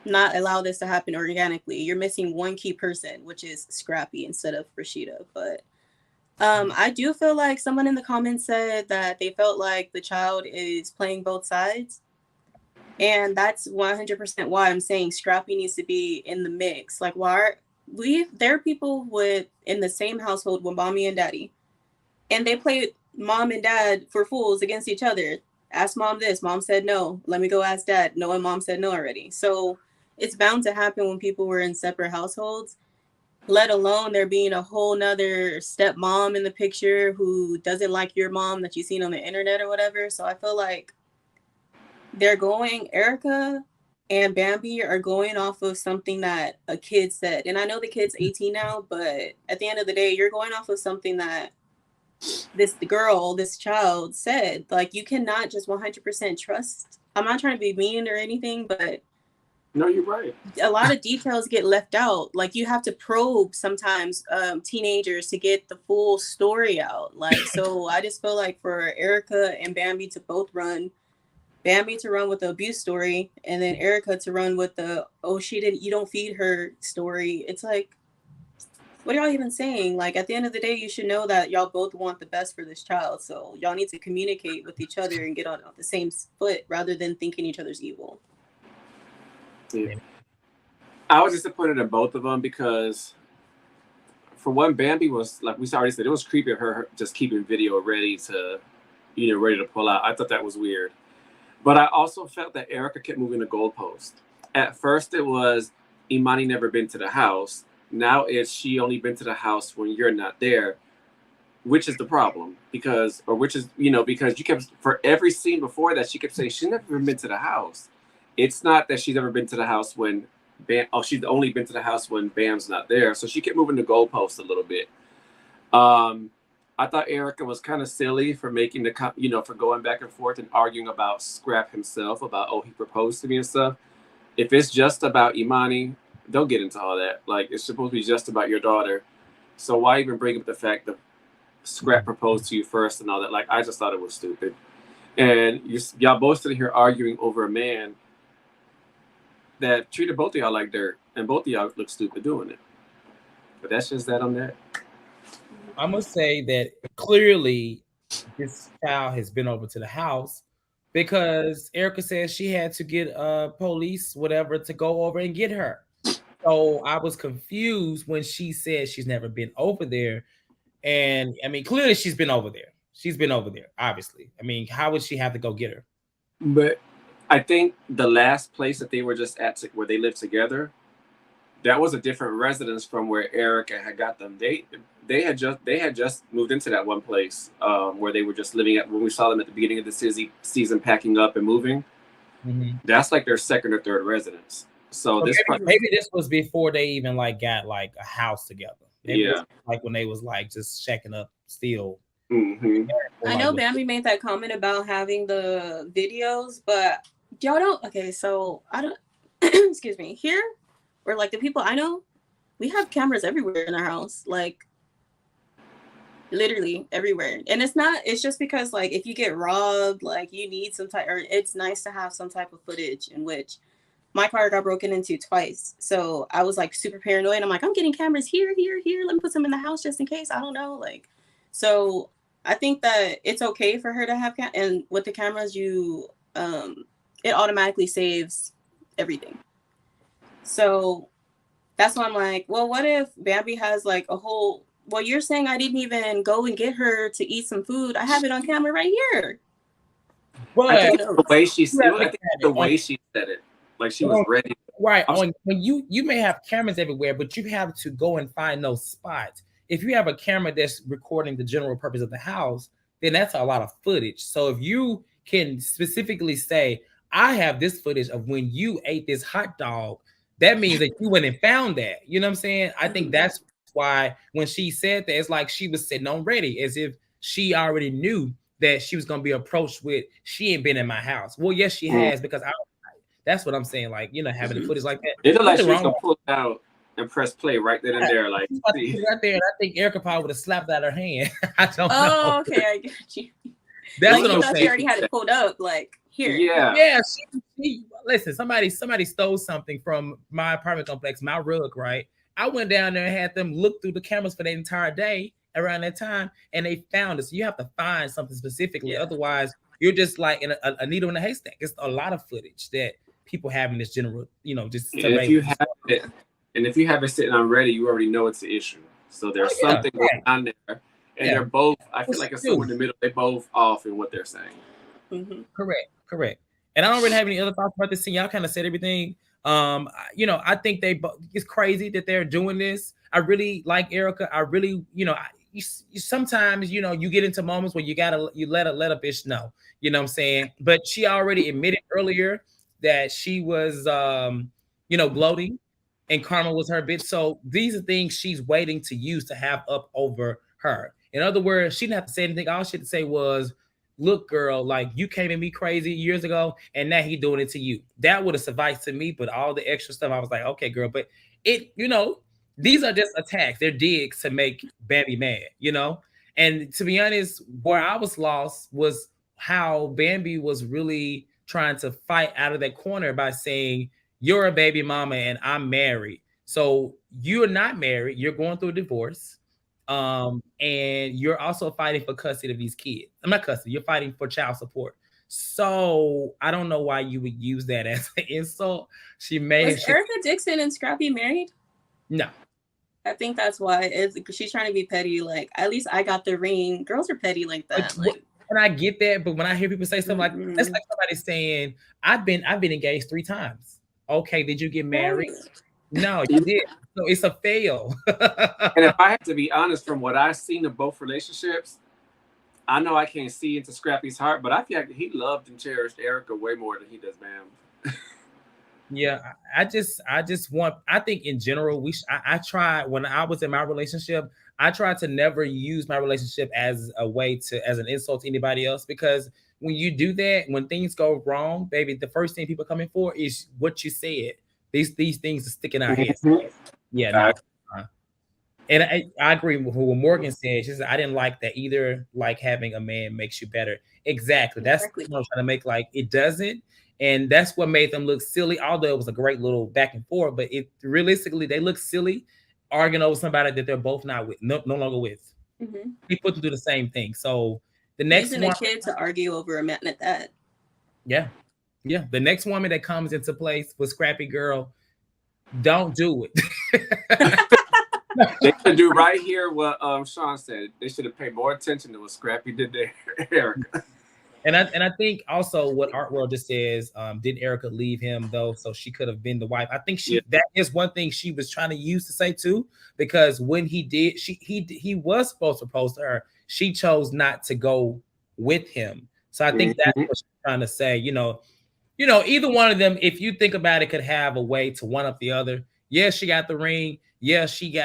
Speaker 3: not allow this to happen organically? You're missing one key person, which is Scrappy instead of Rasheeda. But I do feel like someone in the comments said that they felt like the child is playing both sides. And that's 100% why I'm saying Scrappy needs to be in the mix. Like, there are people in the same household with mommy and daddy, and they play mom and dad for fools against each other. Ask mom this, mom said no. Let me go ask dad. No, and mom said no already. So it's bound to happen when people were in separate households, let alone there being a whole nother stepmom in the picture who doesn't like your mom that you've seen on the internet or whatever. So I feel like Erica and Bambi are going off of something that a kid said. And I know the kid's 18 now, but at the end of the day, you're going off of something that this child said. Like, you cannot just 100% trust. I'm not trying to be mean or anything, but
Speaker 4: no, you're right.
Speaker 3: A lot of details get left out. Like, you have to probe sometimes teenagers to get the full story out. Like, so I just feel like for Erica and Bambi to both run, Bambi to run with the abuse story, and then Erica to run with the, you don't feed her story. It's like, what are y'all even saying? Like, at the end of the day, you should know that y'all both want the best for this child. So y'all need to communicate with each other and get on the same foot rather than thinking each other's evil.
Speaker 4: Yeah. I was disappointed in both of them because, for one, Bambi was, like we already said, it was creepy of her just keeping video ready to pull out. I thought that was weird. But I also felt that Erica kept moving the goalpost. At first, it was Imani never been to the house. Now it's she only been to the house when you're not there. which is the problem, because you kept, for every scene before that, she kept saying she's never been to the house. It's not that she's ever been to the house when she's only been to the house when Bam's not there. So she kept moving the goalposts a little bit. I thought Erica was kind of silly for making for going back and forth and arguing about Scrap himself, about, he proposed to me and stuff. If it's just about Imani, don't get into all that. Like, it's supposed to be just about your daughter. So why even bring up the fact that Scrap proposed to you first and all that? Like, I just thought it was stupid. And y'all both sitting here arguing over a man that treated both of y'all like dirt, and both of y'all look stupid doing it. But that's just that on that.
Speaker 2: I must say that clearly this child has been over to the house because Erica says she had to get police, whatever, to go over and get her. So I was confused when she said she's never been over there. And I mean, clearly she's been over there. She's been over there, obviously. I mean, how would she have to go get her?
Speaker 4: But I think the last place that they were just at, where they lived together, that was a different residence from where Erica had got them. They had just moved into that one place where they were just living at, when we saw them at the beginning of the season packing up and moving. Mm-hmm. That's like their second or third residence. So
Speaker 2: maybe this was before they even got a house together. Maybe
Speaker 4: yeah,
Speaker 2: like when they was just checking up still.
Speaker 4: Mm-hmm.
Speaker 3: I know Bambi made that comment about having the videos, but y'all don't. Okay, so I don't. Excuse me. Here, or the people I know, we have cameras everywhere in our house, literally everywhere. And it's just because if you get robbed, you need some type, or it's nice to have some type of footage in which my car got broken into twice. So I was super paranoid. I'm I'm getting cameras here. Let me put some in the house just in case. I don't know. So I think that it's okay for her to have and with the cameras, you it automatically saves everything. So that's why I'm well, what if Bambi has a whole, well, you're saying I didn't even go and get her to eat some food. I have it on camera right here.
Speaker 2: But
Speaker 4: I think the way she said it, she was ready.
Speaker 2: Right. When you may have cameras everywhere, but you have to go and find those spots. If you have a camera that's recording the general purpose of the house, then that's a lot of footage. So if you can specifically say, I have this footage of when you ate this hot dog, that means that you went and found that. You know what I'm saying? I think that's why when she said that, it's she was sitting on ready, as if she already knew that she was going to be approached with, she ain't been in my house. Well, yes, she has, because that's what I'm saying. Having the footage like that.
Speaker 4: It looked like she was going to pull it out and press play right then and there.
Speaker 2: Right there. And I think Erica probably would have slapped out her hand. I don't know.
Speaker 3: Oh, okay. I get you.
Speaker 2: That's what I'm saying.
Speaker 3: She already had it pulled up. Here.
Speaker 4: Yeah.
Speaker 2: She, listen, somebody stole something from my apartment complex, my rug, right? I went down there and had them look through the cameras for the entire day around that time, and they found it. So you have to find something specifically. Yeah. Otherwise, you're just in a needle in a haystack. It's a lot of footage that people have in this general, just.
Speaker 4: And if you have it sitting on ready, you already know it's the issue. So there's something going on there. And they're both, I feel it's somewhere in the middle. They're both off in what they're saying.
Speaker 2: Mm-hmm. Correct. And I don't really have any other thoughts about this scene. Y'all kind of said everything. I think it's crazy that they're doing this. I really like Erica. I really, you sometimes, you get into moments where you let a bitch know, you know what I'm saying? But she already admitted earlier that she was, gloating, and karma was her bitch. So these are things she's waiting to use to have up over her. In other words, she didn't have to say anything. All she had to say was, look, girl, you came at me crazy years ago, and now he doing it to you. That would have sufficed to me, but all the extra stuff, I was like, okay, girl. But these are just attacks. They're digs to make Bambi mad, And to be honest, where I was lost was how Bambi was really trying to fight out of that corner by saying, you're a baby mama and I'm married. So you're not married. You're going through a divorce. And you're also fighting for custody of these kids. I'm not custody. You're fighting for child support. So I don't know why you would use that as an insult.
Speaker 3: Was Erica Dixon and Scrappy married?
Speaker 2: No.
Speaker 3: I think that's why she's trying to be petty. At least I got the ring. Girls are petty like that.
Speaker 2: And I get that, but when I hear people say something that's like somebody saying, I've been engaged 3 times. Okay, did you get married? No, you did. So it's a fail.
Speaker 4: And if I have to be honest, from what I've seen of both relationships, I know I can't see into Scrappy's heart, but I feel like he loved and cherished Erica way more than he does Bam.
Speaker 2: Yeah, I just want. I think in general, I try when I was in my relationship, I tried to never use my relationship as a way to as an insult to anybody else, because when you do that, when things go wrong, baby, the first thing people coming for is what you said. These things are sticking our heads. Yeah, no. And I agree with what Morgan said. She said, I didn't like that either. Like having a man makes you better. Exactly. That's what I'm trying to make. Like it doesn't. And that's what made them look silly. Although it was a great little back and forth, but it realistically they look silly arguing over somebody that they're both not with, no longer with. Mm-hmm. He put them through the same thing. So the next
Speaker 3: using a kid to argue over a man at that.
Speaker 2: Yeah. Yeah. The next woman that comes into place with Scrappy Girl, don't do it.
Speaker 4: They should do right here what Sean said. They should have paid more attention to what Scrappy did to Erica.
Speaker 2: And I think also what Art World just says, did Erica leave him though, so she could have been the wife? I think that is one thing she was trying to use to say too, because when he did, he was supposed to propose to her. She chose not to go with him. So I think that's what she's trying to say. You know, either one of them, if you think about it, could have a way to one up the other. Yeah, she got the ring. Yeah, she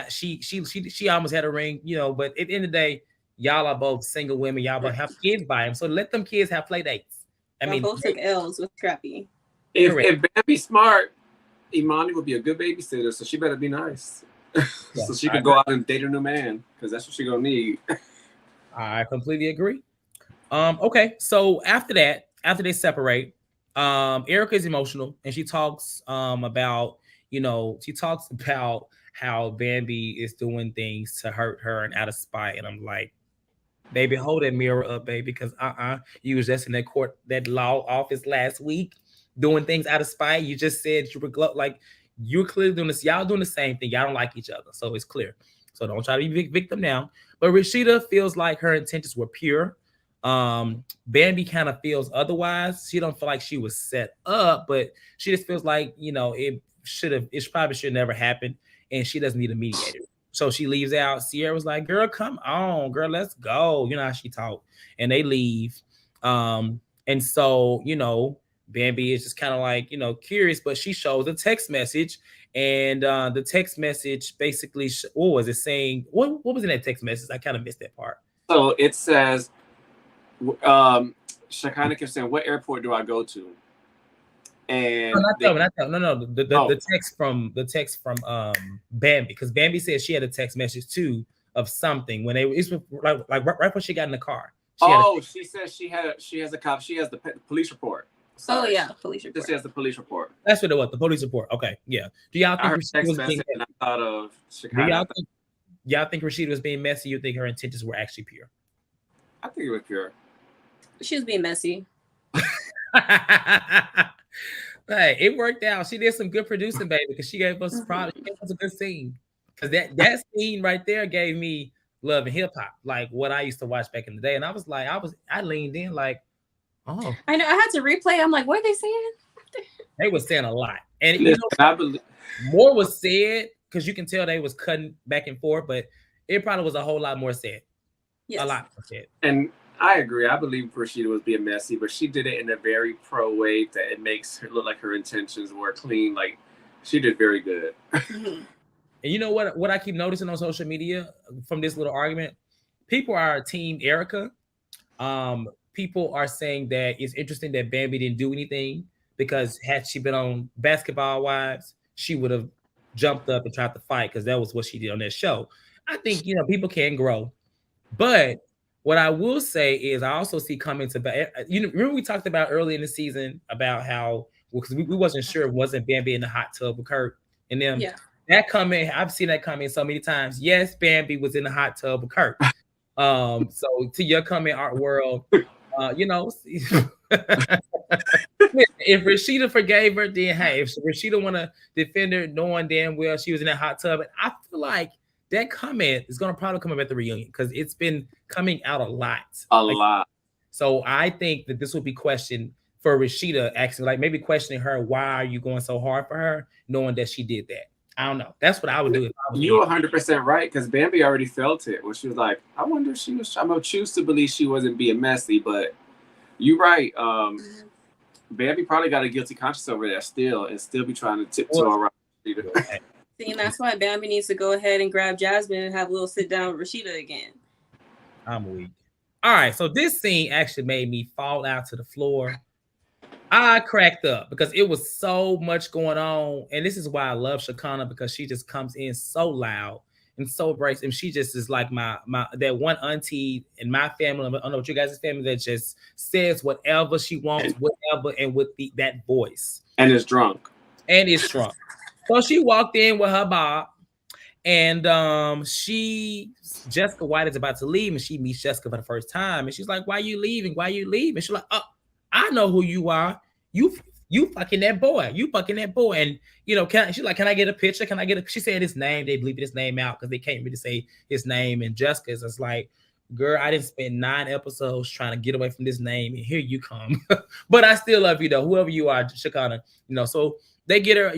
Speaker 2: almost had a ring, but at the end of the day, y'all are both single women. Y'all both have kids by him. So let them kids have play dates.
Speaker 3: I mean, both took L's with Scrappy.
Speaker 4: If Bambi's smart, Imani would be a good babysitter, so she better be nice. So she could go out and date a new man, because that's what she's going to need.
Speaker 2: I completely agree. Okay, so after they separate, Erica is emotional, and she talks about how Bambi is doing things to hurt her and out of spite. And I'm like, baby, hold that mirror up, baby, because you was just in that law office last week doing things out of spite. You just said you were you're clearly doing this. Y'all doing the same thing. Y'all don't like each other, so it's clear. So don't try to be victim now. But Rasheeda feels like her intentions were pure. Bambi kind of feels otherwise. She don't feel like she was set up, but she just feels like it probably should never happen, and she doesn't need a mediator. So she leaves out. Sierra was like, girl, come on, girl, let's go. You know how she talk. And they leave. And so, Bambi is just kind of like, curious, but she shows a text message. And the text message basically, what was it saying? What was in that text message? I kind of missed that part.
Speaker 4: So it says, Shekinah kept saying, what airport do I go to? And
Speaker 2: no. The text from Bambi, because Bambi said she had a text message too of something when it's like right when she got in the car.
Speaker 4: She says she has the police report.
Speaker 3: Sorry. Oh yeah, police report.
Speaker 4: This has the police report.
Speaker 2: That's what it was. The police report. Okay, yeah. Do y'all think Rasheeda was being messy?
Speaker 4: I thought of Shekinah.
Speaker 2: Y'all think Rasheeda was being messy? You think her intentions were actually pure?
Speaker 4: I think it was pure.
Speaker 3: She was being messy.
Speaker 2: Hey, it worked out. She did some good producing, baby, because she gave us a good scene. Because that scene right there gave me Love and Hip Hop, like what I used to watch back in the day. And I was like, I leaned in like, oh.
Speaker 3: I know. I had to replay. I'm like, what are they saying?
Speaker 2: They were saying a lot. And
Speaker 4: I believe
Speaker 2: more was said, because you can tell they was cutting back and forth, but it probably was a whole lot more said. Yes. A lot more said.
Speaker 4: And I agree. I believe Rasheeda was being messy, but she did it in a very pro way that it makes her look like her intentions were clean. Like, she did very good.
Speaker 2: And you know what I keep noticing on social media from this little argument? People are team Erica. People are saying that it's interesting that Bambi didn't do anything, because had she been on Basketball Wives, she would have jumped up and tried to fight, because that was what she did on that show. I think, people can grow. But what I will say is I also see comments about, remember we talked about early in the season about how, because we wasn't sure, wasn't Bambi in the hot tub with Kurt and them. Yeah. That comment, I've seen that comment so many times. Yes, Bambi was in the hot tub with Kurt. So to your comment, Art World, if Rasheeda forgave her, then hey, if Rasheeda want to defend her knowing damn well she was in that hot tub, and I feel like that comment is going to probably come up at the reunion, because it's been coming out a lot. So I think that this will be questioned for Rasheeda, actually, like maybe questioning her, why are you going so hard for her, knowing that she did that? I don't know. That's what I would do.
Speaker 4: You 100% right, because Bambi already felt it when she was like, I wonder if she was. I'm gonna choose to believe she wasn't being messy, but you're right. Bambi probably got a guilty conscience over there still, and still be trying to tiptoe around.
Speaker 3: See, and that's why Bambi needs to go ahead and grab Jasmine and have a little sit down with Rasheeda again.
Speaker 2: I'm weak. All right, so this scene actually made me fall out to the floor. I cracked up because it was so much going on, and this is why I love Shekinah, because she just comes in so loud and so bright, and she just is like my that one auntie in my family. I don't know what you guys' family that just says whatever she wants, whatever, and with that voice.
Speaker 4: And is drunk.
Speaker 2: So she walked in with her bob, and Jessica White is about to leave, and she meets Jessica for the first time, and she's like, "Why you leaving? Why you leaving?" She's like, "Oh, I know who you are. You fucking that boy. You fucking that boy." And she's like, "Can I get a picture? Can I get a?" She said his name. They bleeped his name out because they can't really say his name. And Jessica's just like, "Girl, I didn't spend 9 episodes trying to get away from this name, and here you come." But I still love you though, whoever you are, Shekinah. So they get her.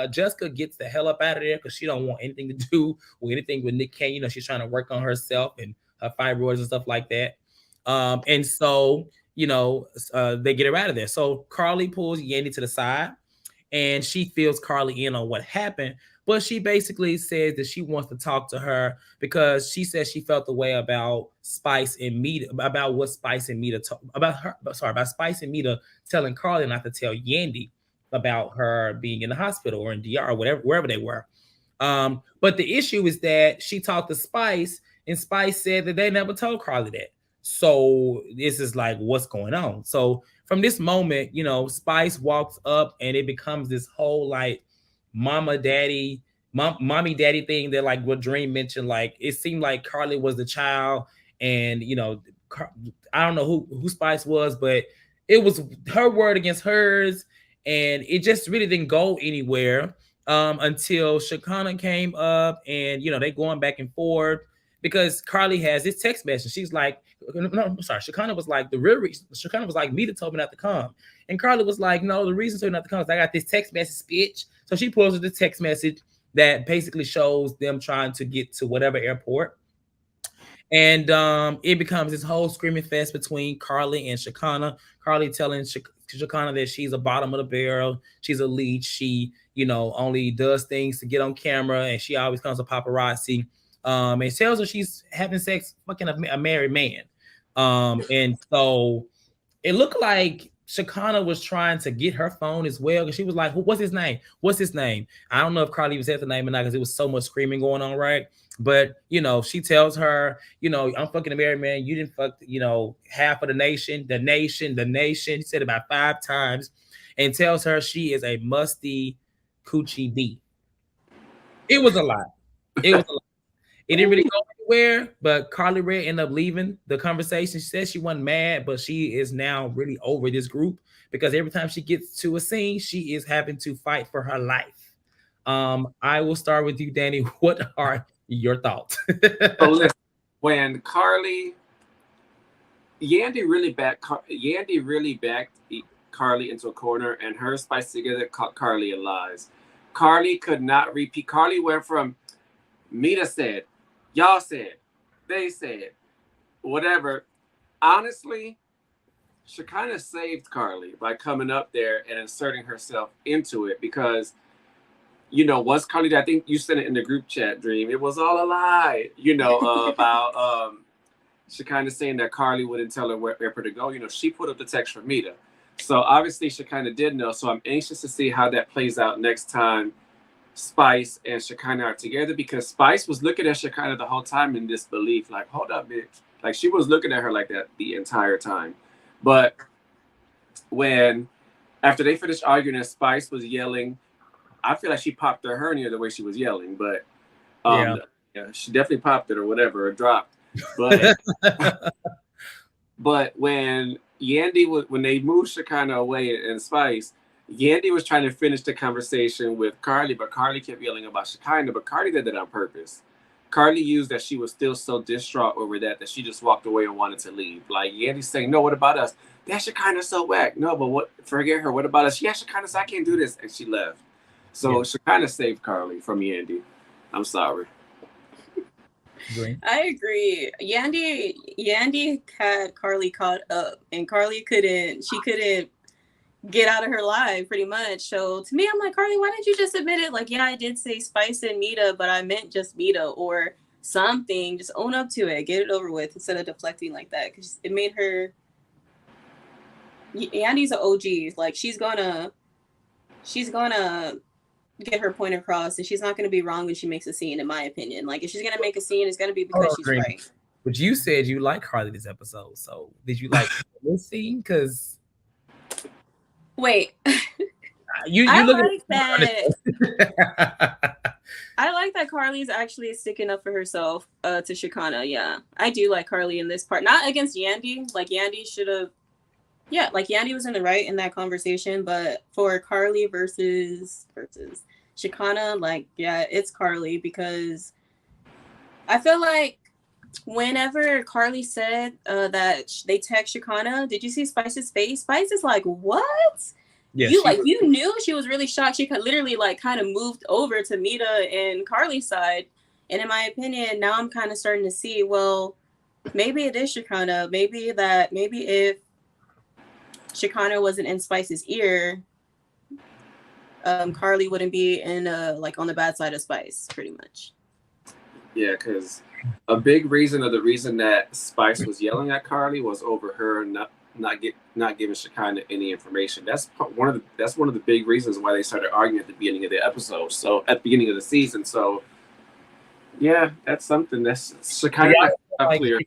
Speaker 2: Jessica gets the hell up out of there because she don't want anything to do with anything with Nick Cannon. She's trying to work on herself and her fibroids and stuff like that. And so they get her out of there. So Carly pulls Yandy to the side, and she fills Carly in on what happened. But she basically says that she wants to talk to her because she says she felt the way about Spice and Mita, about what Spice and Mita about Spice and Mita telling Carly not to tell Yandy about her being in the hospital or in DR or wherever they were. But the issue is that she talked to Spice, and Spice said that they never told Carly that. So this is like, what's going on? So from this moment, Spice walks up, and it becomes this whole like mommy daddy thing that like what Dream mentioned. Like it seemed like Carly was the child, and I don't know who Spice was, but it was her word against hers, and it just really didn't go anywhere until Shekinah came up, and they going back and forth. Because Carly has this text message. She's like, no, I'm sorry. Shekinah was like, the real reason. Shekinah was like, Mita told me not to come. And Carly was like, no, the reason for not to come is I got this text message, bitch. So she pulls the text message that basically shows them trying to get to whatever airport. And it becomes this whole screaming fest between Carly and Shekinah. Carly telling Shekinah that she's a bottom of the barrel. She's a leech. She, only does things to get on camera, and she always comes to paparazzi. And tells her she's having sex fucking a married man. And so it looked like Shekinah was trying to get her phone as well, because she was like, what's his name? What's his name? I don't know if Carly was at the name or not, because it was so much screaming going on, right? But she tells her, I'm fucking a married man. You didn't fuck, half of the nation. He said about 5 times, and tells her she is a musty coochie bee. It was a lot. It didn't really go anywhere, but Carly Red ended up leaving the conversation. She said she wasn't mad, but she is now really over this group, because every time she gets to a scene, she is having to fight for her life. I will start with you, Danny. What are your thoughts?
Speaker 4: So listen, when Yandy really backed Carly into a corner, and her Spice together caught Carly in lies. Carly could not repeat. Carly went from Mita said, y'all said, they said, whatever. Honestly, Shekinah saved Carly by coming up there and inserting herself into it, because, once Carly, I think you said it in the group chat, Dream, it was all a lie, about Shekinah saying that Carly wouldn't tell her where to go. She put up the text for Mita. So obviously Shekinah did know. So I'm anxious to see how that plays out next time Spice and Shekinah are together, because Spice was looking at Shekinah the whole time in disbelief, like, hold up, bitch. Like, she was looking at her like that the entire time. But after they finished arguing and Spice was yelling, I feel like she popped her hernia the way she was yelling, but yeah, she definitely popped it or whatever, or dropped. But but when they moved Shekinah away and Spice, Yandy was trying to finish the conversation with Carly, but Carly kept yelling about Shekinah, but Carly did that on purpose. Carly used that she was still so distraught over that she just walked away and wanted to leave. Like, Yandy's saying, no, what about us? That Shekinah's so whack. No, but forget her. What about us? Yeah, Shekinah said, I can't do this. And she left. So she kind of saved Carly from Yandy. I'm sorry.
Speaker 3: I agree. Yandy had Carly caught up, and Carly couldn't get out of her life pretty much. So to me, I'm like, Carly, why didn't you just admit it? Like, yeah, I did say Spice and Mita, but I meant just Mita or something. Just own up to it, get it over with instead of deflecting like that, because it made her. Yandy's an OG. Like, she's gonna get her point across, and she's not going to be wrong when she makes a scene, in my opinion. Like, if she's going to make a scene, it's going to be because she's right.
Speaker 2: But you said you like Carly this episode, so did you like this scene? Because
Speaker 3: wait,
Speaker 2: I
Speaker 3: like that. I like that Carly's actually sticking up for herself to Shekinah. Yeah, I do like Carly in this part. Not against Yandy. Like, Yandy should have. Yeah, like Yandy was in the right in that conversation, but for Carly versus Shekinah, like, yeah, it's Carly, because I feel like whenever Carly said that they text Shekinah, did you see Spice's face? Spice is like, what? Yeah, you knew? She was really shocked. She literally like kind of moved over to Mita and Carly's side, and in my opinion, now I'm kind of starting to see, well, maybe it is Shekinah. Maybe if Shekinah wasn't in Spice's ear, Carly wouldn't be in like on the bad side of Spice, pretty much.
Speaker 4: Yeah, because a big reason that Spice was yelling at Carly was over her not giving Shekinah any information. That's one of the big reasons why they started arguing at the beginning of the episode. So at the beginning of the season. So yeah, that's something that's Shekinah.
Speaker 2: Y'all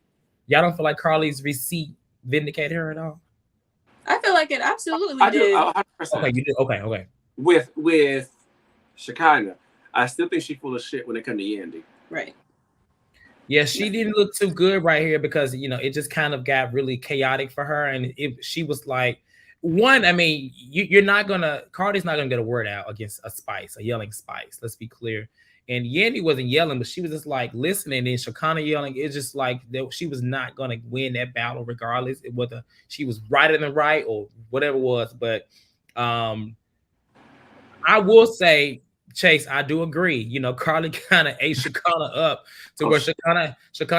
Speaker 2: don't feel like Carly's receipt vindicated her at all?
Speaker 3: I feel like it absolutely did.
Speaker 4: 100%.
Speaker 2: Okay, you did. Okay.
Speaker 4: With Shekinah, I still think she's full of shit when it comes to Yandy.
Speaker 3: Right.
Speaker 2: Yeah, she didn't look too good right here because, it just kind of got really chaotic for her. And she was like, I mean, Carly's not gonna get a word out against a yelling Spice. Let's be clear. And Yandy wasn't yelling, but she was just like listening, and Shekinah yelling. It's just like she was not going to win that battle regardless whether she was right or right or whatever it was. But I will say, Chase, I do agree. Carly kind of ate Shekinah up to where Shekinah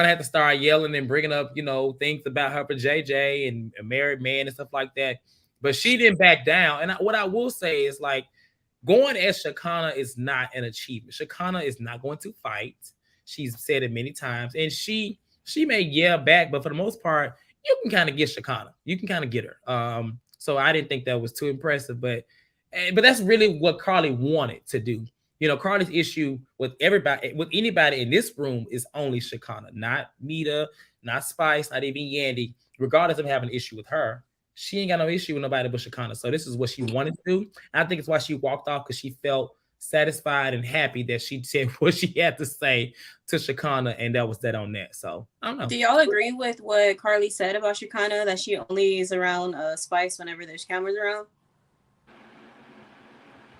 Speaker 2: had to start yelling and bringing up, things about her for JJ and a married man and stuff like that. But she didn't back down. And what I will say is, like, going as Shekinah is not an achievement. Shekinah is not going to fight. She's said it many times. And she may yell back, but for the most part, you can kind of get Shekinah. You can kind of get her. So I didn't think that was too impressive. But that's really what Carly wanted to do. Carly's issue with anybody in this room is only Shekinah, not Mita, not Spice, not even Yandy. Regardless of having an issue with her, she ain't got no issue with nobody but Shekinah. So this is what she wanted to do. And I think it's why she walked off, because she felt satisfied and happy that she said what she had to say to Shekinah, and that was that on that. So I don't know.
Speaker 3: Do y'all agree with what Carly said about Shekinah, that she only is around Spice whenever there's cameras around?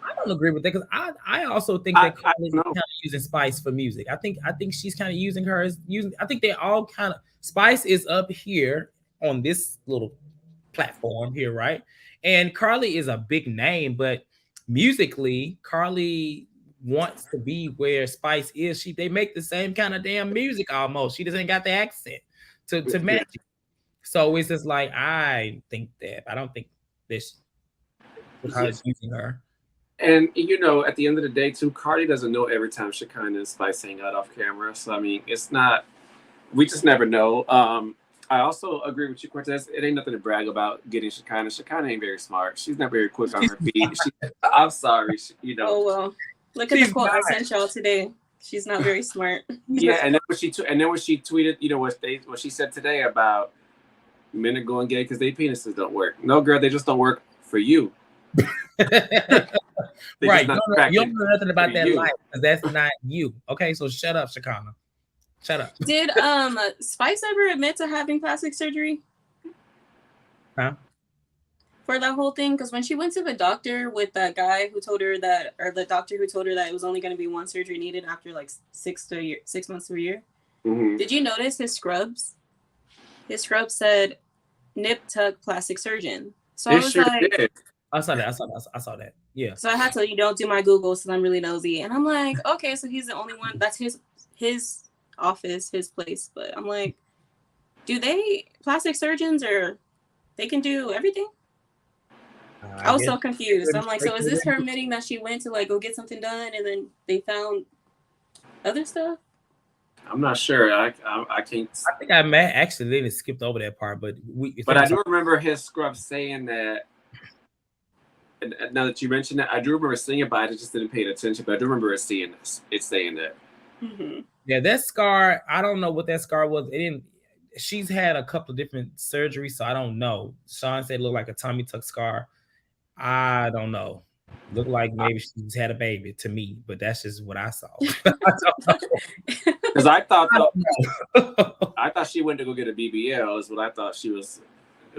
Speaker 2: I don't agree with that, because I also think that Carly's kind of using Spice for music. I think she's kind of using her as using. I think they all kind of. Spice is up here on this little platform here, right? And Carly is a big name, but musically, Carly wants to be where Spice is. They make the same kind of damn music almost. She just ain't got the accent to match it. So it's just like, I don't think this is using her.
Speaker 4: And at the end of the day too, Carly doesn't know every time Shekinah and Spice hang out off camera. So I mean, it's not. We just never know. I also agree with you, Cortez. It ain't nothing to brag about getting Shekinah. Shekinah ain't very smart. She's not very quick on her feet. I'm sorry.
Speaker 3: Oh well. Look at the quote I sent y'all today. She's not very smart.
Speaker 4: Yeah, and then when she tweeted, what she said today about men are going gay because their penises don't work. No, girl, they just don't work for you.
Speaker 2: Right. You don't know nothing about that life, because that's not you. Okay, so shut up, Shekinah. Shut up.
Speaker 3: Did Spice ever admit to having plastic surgery?
Speaker 2: Huh?
Speaker 3: For that whole thing? Because when she went to the doctor with that guy who told her that, or the doctor who told her that it was only going to be one surgery needed after like 6 months to a year. Mm-hmm. Did you notice his scrubs? His scrubs said nip tuck plastic surgeon. So I was like,
Speaker 2: I saw that. Yeah.
Speaker 3: So I had to, don't do my Google, so I'm really nosy. And I'm like, okay, so he's the only one. That's his office, his place. But I'm like, do they plastic surgeons or they can do everything? I was so confused. I'm like, so is this her admitting that she went to like go get something done and then they found other stuff?
Speaker 4: I'm not sure. I can't.
Speaker 2: I think I accidentally skipped over that part, but
Speaker 4: I do remember his scrub saying that. And now that you mentioned that, I do remember seeing it, but I just didn't pay attention. But I do remember seeing this. It's saying that.
Speaker 3: Mm-hmm.
Speaker 2: Yeah, that scar. I don't know what that scar was. It didn't. She's had a couple of different surgeries, so I don't know. Sean said it looked like a tummy tuck scar. I don't know. Looked like maybe she's had a baby to me, but that's just what I saw.
Speaker 4: Because I thought she went to go get a BBL. Is what I thought she was.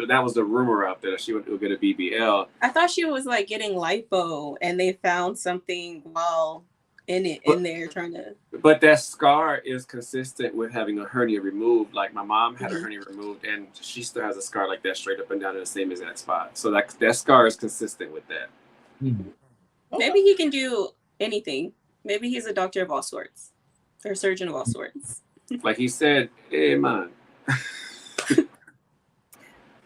Speaker 4: That was the rumor out there that she went to go get a BBL.
Speaker 3: I thought she was like getting lipo, and they found something while in there trying to.
Speaker 4: But that scar is consistent with having a hernia removed. Like my mom had a hernia removed, and she still has a scar like that straight up and down in the same exact spot. So that scar is consistent with that.
Speaker 2: Mm-hmm.
Speaker 3: Maybe he can do anything. Maybe he's a doctor of all sorts, or a surgeon of all sorts.
Speaker 4: Like he said, hey man.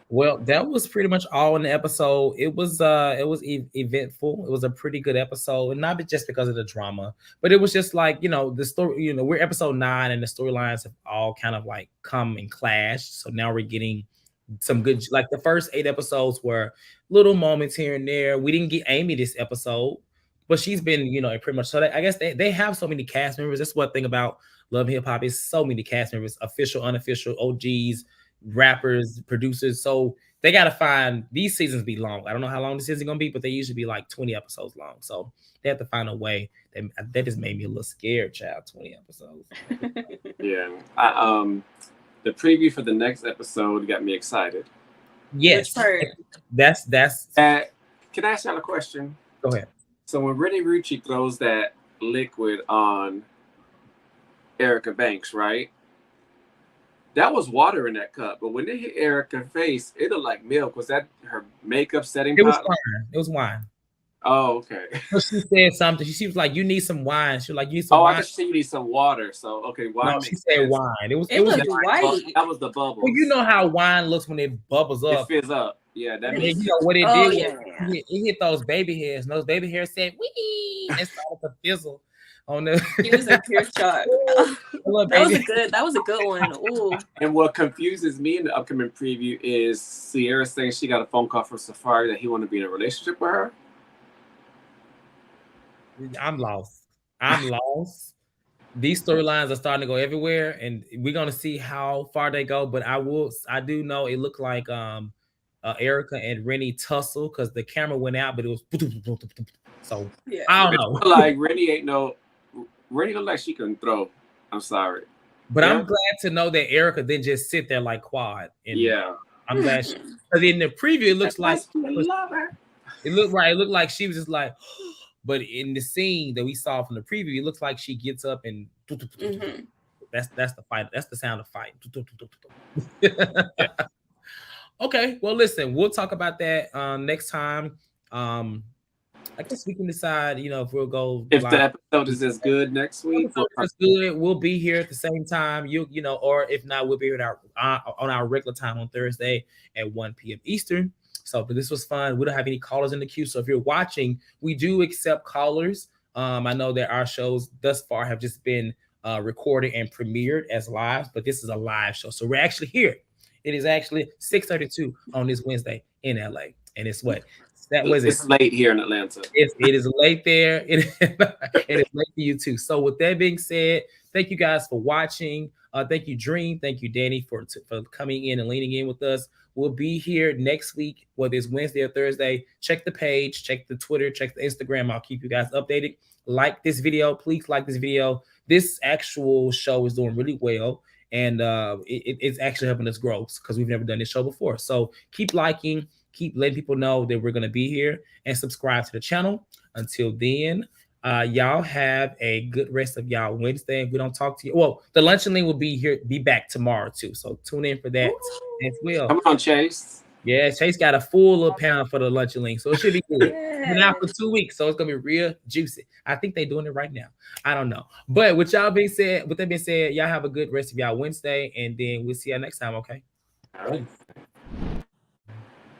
Speaker 2: Well, that was pretty much all in the episode. It was eventful. It was a pretty good episode, and not just because of the drama, but it was just like, the story. We're episode 9, and the storylines have all kind of like come and clashed. So now we're getting some good, like the first 8 episodes were little moments here and there. We didn't get Amy this episode, but she's been, pretty much. So I guess they have so many cast members. That's one thing about Love Hip Hop is so many cast members, official, unofficial, OGs, rappers, producers. So they got to find, these seasons be long. I don't know how long this season going to be, but they usually be like 20 episodes long. So they have to find a way. That just made me a little scared, child. 20 episodes.
Speaker 4: Yeah. The preview for the next episode got me excited.
Speaker 2: Yes. That's
Speaker 4: can I ask y'all a question?
Speaker 2: Go ahead.
Speaker 4: So when Rennie Rucci throws that liquid on Erica Banks, right? That was water in that cup, but when they hit Erica's face, it looked like milk. Was that her makeup setting?
Speaker 2: It was wine. It was wine.
Speaker 4: Oh, okay.
Speaker 2: So she said something. She was like, "You need some wine." She was like, "You need some wine."
Speaker 4: I thought she said you need some water. So okay, wine.
Speaker 2: No, she said wine. It was
Speaker 3: white.
Speaker 4: That was the bubble.
Speaker 2: Well, you know how wine looks when it bubbles up.
Speaker 4: It fizz up. Yeah, that
Speaker 2: means. You know what it did? It hit those baby hairs, and those baby hairs said, "Wee!" and started to fizzle.
Speaker 3: He was a pure shock. That was a good one. Ooh.
Speaker 4: And what confuses me in the upcoming preview is Sierra saying she got a phone call from Safari that he wanted to be in a relationship with her.
Speaker 2: I'm lost. These storylines are starting to go everywhere, and we're gonna see how far they go. But I do know it looked like Erica and Rennie tussle because the camera went out, but it was so yeah. I don't know.
Speaker 4: Like Rennie look like she can throw. I'm sorry.
Speaker 2: But yeah. I'm glad to know that Erica didn't just sit there like Quad. And
Speaker 4: yeah.
Speaker 2: I'm glad because in the preview it looks like it looked like she was just like, but in the scene that we saw from the preview, it looks like she gets up and that's the fight. That's the sound of fight. Okay, well listen, we'll talk about that next time. I guess we can decide, if we'll go.
Speaker 4: If the episode is as good next week,
Speaker 2: it's good. We'll be here at the same time. Or if not, we'll be here on our regular time on Thursday at 1 p.m. Eastern. So, but this was fun. We don't have any callers in the queue. So if you're watching, we do accept callers. I know that our shows thus far have just been recorded and premiered as live, but this is a live show. So we're actually here. It is actually 6:32 on this Wednesday in LA, and it's what.
Speaker 4: It's late here in Atlanta.
Speaker 2: It is late there. It is late for you too. So with that being said, thank you guys for watching. Thank you, Dream. Thank you, Danny, for coming in and leaning in with us. We'll be here next week, whether it's Wednesday or Thursday. Check the page, check the Twitter, check the Instagram. I'll keep you guys updated. Like this video. Please like this video. This actual show is doing really well. And it's actually helping us grow because we've never done this show before. So keep liking. Keep letting people know that we're going to be here and subscribe to the channel. Until then, y'all have a good rest of y'all Wednesday. If we don't talk to you, well, the Luncheon Link will be back tomorrow too. So tune in for that as well.
Speaker 4: Come on, Chase.
Speaker 2: Yeah, Chase got a full pound for the lunch link, so it should be good. Been out for 2 weeks, so it's gonna be real juicy. I think they're doing it right now. I don't know, but with that being said, y'all have a good rest of y'all Wednesday, and then we'll see y'all next time. Okay.
Speaker 4: All right.